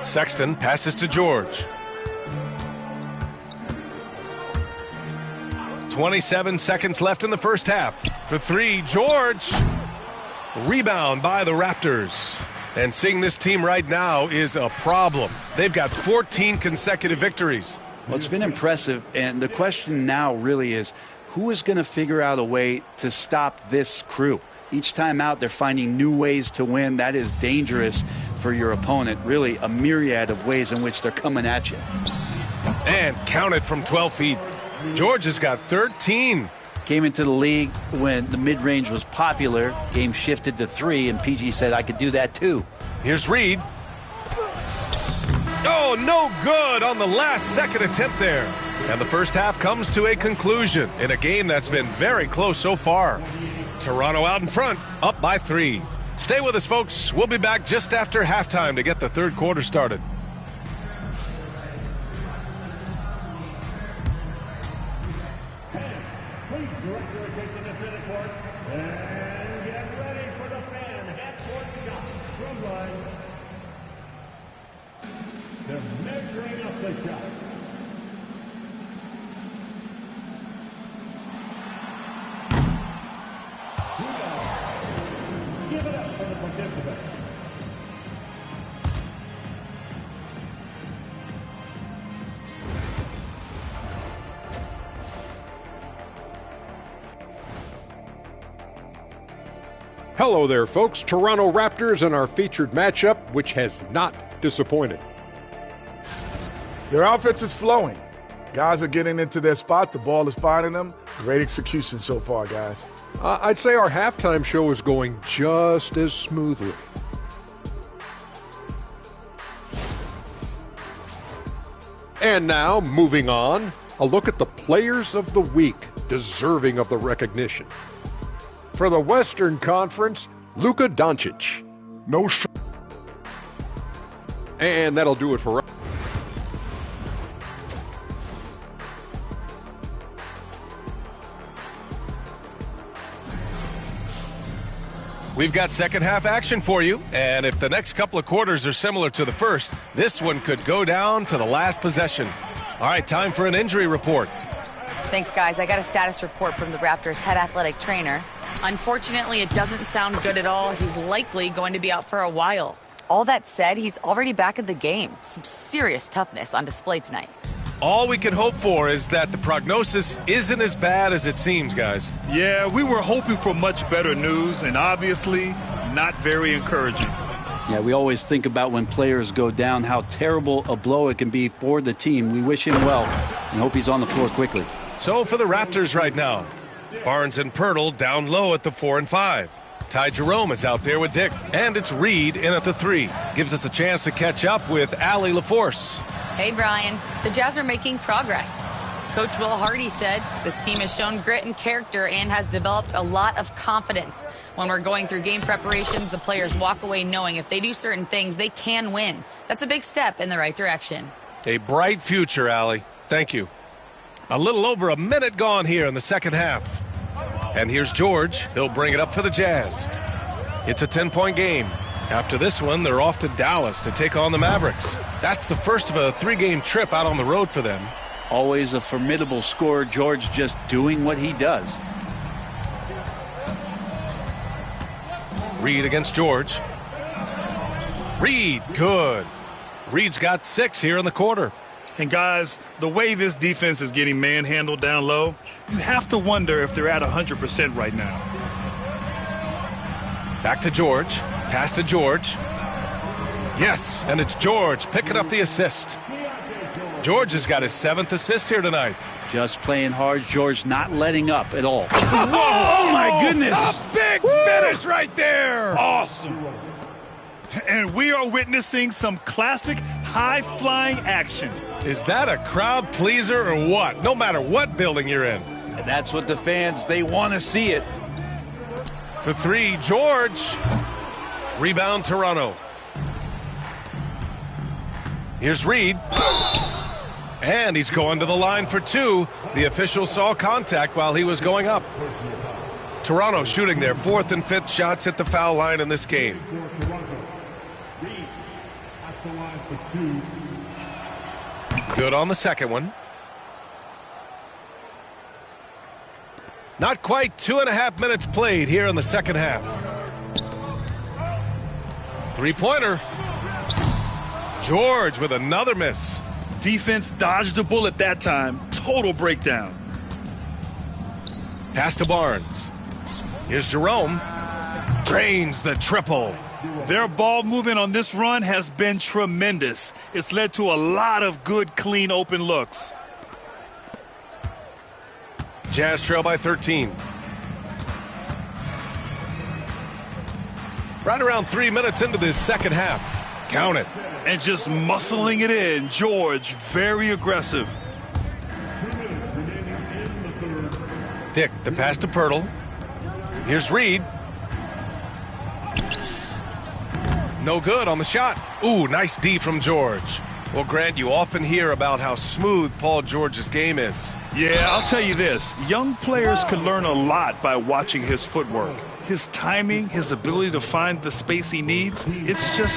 Sexton passes to George. 27 seconds left in the first half. For 3, George. Rebound by the Raptors. And seeing this team right now is a problem. They've got 14 consecutive victories. Well, it's been impressive, and the question now really is, who is going to figure out a way to stop this crew? Each time out, they're finding new ways to win. That is dangerous for your opponent. Really, a myriad of ways in which they're coming at you. And counted from 12 feet. George has got 13. Came into the league when the mid-range was popular. Game shifted to 3, and PG said, I could do that too. Here's Reed. Oh, no good on the last second attempt there. And the first half comes to a conclusion in a game that's been very close so far. Toronto out in front, up by 3. Stay with us, folks. We'll be back just after halftime to get the third quarter started. Please direct your attention to center court and get ready for the fan half-court shot from line. They're measuring up the shot. Give it up for the participant. Hello there, folks. Toronto Raptors in our featured matchup, which has not disappointed. Their offense is flowing. Guys are getting into their spot. The ball is finding them. Great execution so far, guys. I'd say our halftime show is going just as smoothly. And now, moving on, a look at the players of the week deserving of the recognition. For the Western Conference, Luka Doncic. No shot. And that'll do it for us. We've got second half action for you, and if the next couple of quarters are similar to the first, this one could go down to the last possession. All right, time for an injury report. Thanks, guys. I got a status report from the Raptors' head athletic trainer. Unfortunately, it doesn't sound good at all. He's likely going to be out for a while. All that said, he's already back in the game. Some serious toughness on display tonight. All we can hope for is that the prognosis isn't as bad as it seems, guys. Yeah, we were hoping for much better news, and obviously not very encouraging. Yeah, we always think about when players go down, how terrible a blow it can be for the team. We wish him well and hope he's on the floor quickly. So for the Raptors right now, Barnes and Pirtle down low at the 4 and 5. Ty Jerome is out there with Dick, and it's Reed in at the 3. Gives us a chance to catch up with Allie LaForce. Hey, Brian. The Jazz are making progress. Coach Will Hardy said this team has shown grit and character and has developed a lot of confidence. When we're going through game preparations, the players walk away knowing if they do certain things, they can win. That's a big step in the right direction. A bright future, Allie. Thank you. A little over a minute gone here in the second half. And here's George. He'll bring it up for the Jazz. It's a 10-point game. After this one, they're off to Dallas to take on the Mavericks. That's the first of a 3-game trip out on the road for them. Always a formidable scorer. George just doing what he does. Reed against George. Reed, good. Reed's got 6 here in the quarter. And guys, the way this defense is getting manhandled down low, you have to wonder if they're at 100% right now. Back to George. Pass to George. Yes, and it's George picking up the assist. George has got his 7th assist here tonight. Just playing hard. George not letting up at all. Whoa! Oh, my goodness! A big finish right there! Awesome. And we are witnessing some classic high-flying action. Is that a crowd pleaser or what? No matter what building you're in. And that's what the fans, they want to see it. For 3, George. Rebound, Toronto. Here's Reed. And he's going to the line for 2. The official saw contact while he was going up. Toronto shooting their 4th and 5th shots at the foul line in this game. Good on the second one. Not quite 2.5 minutes played here in the second half. 3-pointer. George with another miss. Defense dodged a bullet that time. Total breakdown. Pass to Barnes. Here's Jerome. Drains the triple. Their ball movement on this run has been tremendous. It's led to a lot of good, clean, open looks. Jazz trail by 13. Right around 3 minutes into this second half. Count it. And just muscling it in. George, very aggressive. Dick, the pass to Pirtle. Here's Reed. No good on the shot. Ooh, nice D from George. Well, Grant, you often hear about how smooth Paul George's game is. Yeah, I'll tell you this. Young players can learn a lot by watching his footwork. His timing, his ability to find the space he needs, it's just...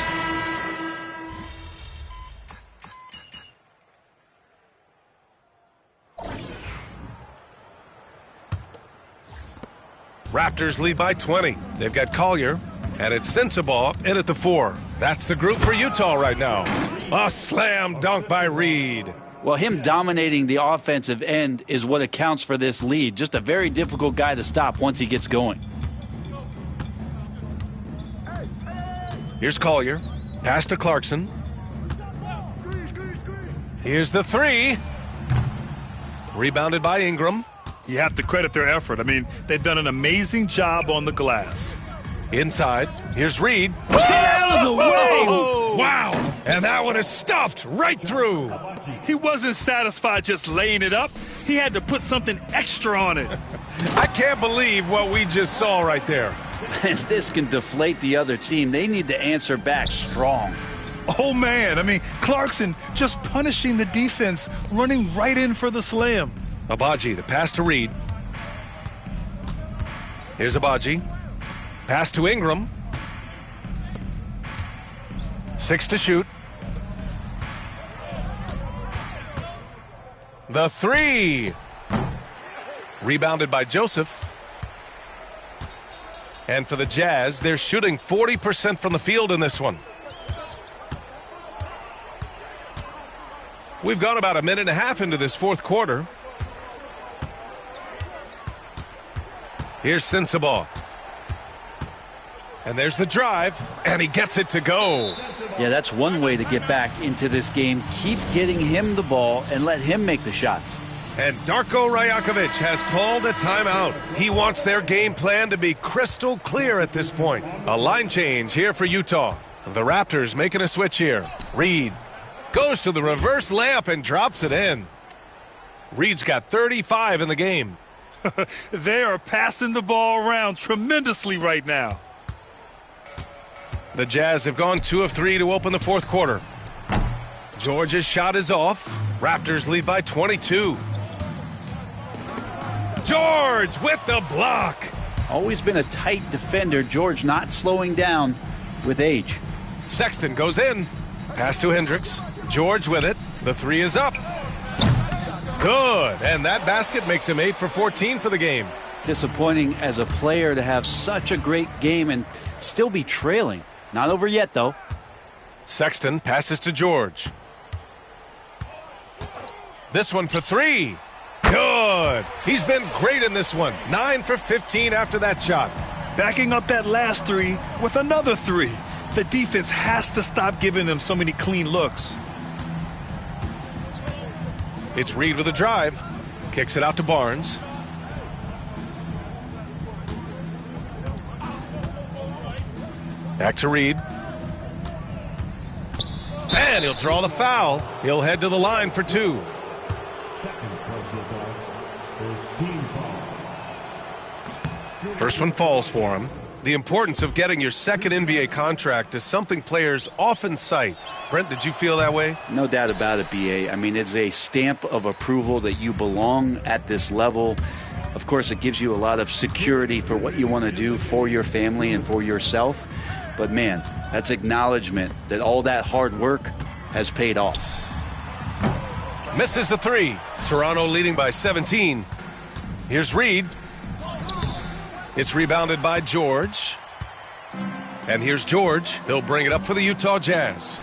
Raptors lead by 20. They've got Collier, and it's Sensabaugh in at the 4. That's the group for Utah right now. A slam dunk by Reed. Well, him dominating the offensive end is what accounts for this lead. Just a very difficult guy to stop once he gets going. Here's Collier. Pass to Clarkson. Here's the 3. Rebounded by Ingram. You have to credit their effort. I mean, they've done an amazing job on the glass. Inside, here's Reed. Get out of the way! Wow! And that one is stuffed right through. He wasn't satisfied just laying it up. He had to put something extra on it. I can't believe what we just saw right there. And this can deflate the other team. They need to answer back strong. Oh, man. I mean, Clarkson just punishing the defense, running right in for the slam. Agbaji, the pass to Reed. Here's Agbaji. Pass to Ingram. 6 to shoot. The 3. Rebounded by Joseph. And for the Jazz, they're shooting 40% from the field in this one. We've gone about a minute and a half into this fourth quarter. Here's Sensabaugh. And there's the drive, and he gets it to go. Yeah, that's one way to get back into this game. Keep getting him the ball and let him make the shots. And Darko Rajakovic has called a timeout. He wants their game plan to be crystal clear at this point. A line change here for Utah. The Raptors making a switch here. Reed goes to the reverse layup and drops it in. Reed's got 35 in the game. They are passing the ball around tremendously right now. The Jazz have gone 2 of 3 to open the fourth quarter. George's shot is off. Raptors lead by 22. George with the block. Always been a tight defender. George not slowing down with age. Sexton goes in. Pass to Hendricks. George with it. The 3 is up. Good. And that basket makes him 8 for 14 for the game. Disappointing as a player to have such a great game and still be trailing. Not over yet, though. Sexton passes to George. This one for 3. Good. He's been great in this one. 9 for 15 after that shot. Backing up that last 3 with another 3. The defense has to stop giving them so many clean looks. It's Reed with a drive. Kicks it out to Barnes. Back to Reed. And he'll draw the foul. He'll head to the line for 2. First one falls for him. The importance of getting your second NBA contract is something players often cite. Brent, did you feel that way? No doubt about it, BA. I mean, it's a stamp of approval that you belong at this level. Of course, it gives you a lot of security for what you want to do for your family and for yourself. But, man, that's acknowledgement that all that hard work has paid off. Misses the 3. Toronto leading by 17. Here's Reed. It's rebounded by George. And here's George. He'll bring it up for the Utah Jazz.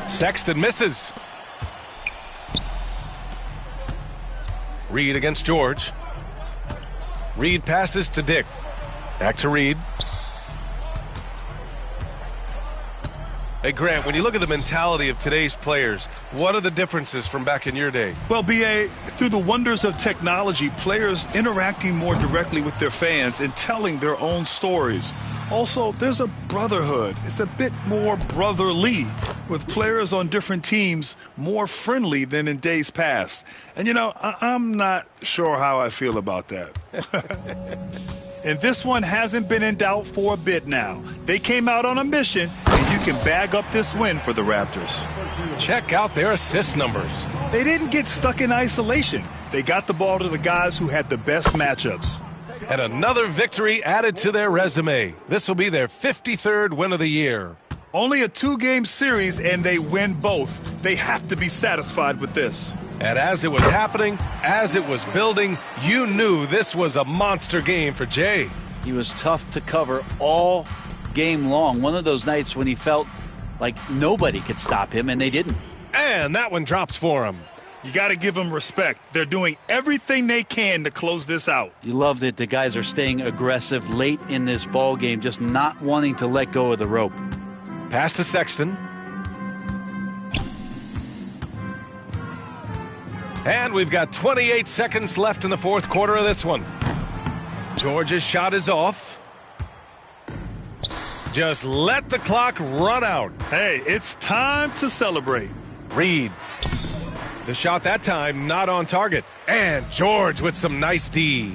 Sexton misses. Reed against George. Reed passes to Dick. Back to Reed. Hey, Grant, when you look at the mentality of today's players, what are the differences from back in your day? Well, B.A., through the wonders of technology, players interacting more directly with their fans and telling their own stories. Also, there's a brotherhood. It's a bit more brotherly, with players on different teams more friendly than in days past. And, you know, I'm not sure how I feel about that. And this one hasn't been in doubt for a bit now. They came out on a mission, and you can bag up this win for the Raptors. Check out their assist numbers. They didn't get stuck in isolation. They got the ball to the guys who had the best matchups. And another victory added to their resume. This will be their 53rd win of the year. Only a 2-game series, and they win both. They have to be satisfied with this. And as it was happening, as it was building, you knew this was a monster game for Jay. He was tough to cover all game long. One of those nights when he felt like nobody could stop him, and they didn't. And that one drops for him. You got to give them respect. They're doing everything they can to close this out. You loved it. The guys are staying aggressive late in this ball game, just not wanting to let go of the rope. Pass to Sexton. And we've got 28 seconds left in the fourth quarter of this one. Georgia's shot is off. Just let the clock run out. Hey, it's time to celebrate. Reed. The shot that time not on target. And George with some nice D.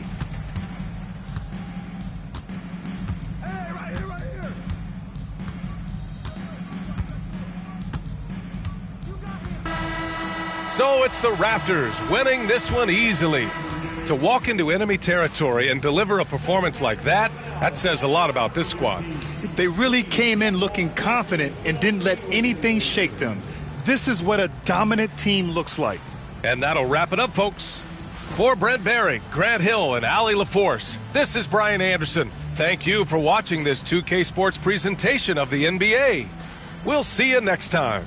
So it's the Raptors winning this one easily. To walk into enemy territory and deliver a performance like that says a lot about this squad. They really came in looking confident and didn't let anything shake them. This is what a dominant team looks like. And that'll wrap it up, folks. For Brent Barry, Grant Hill, and Allie LaForce, this is Brian Anderson. Thank you for watching this 2K Sports presentation of the NBA. We'll see you next time.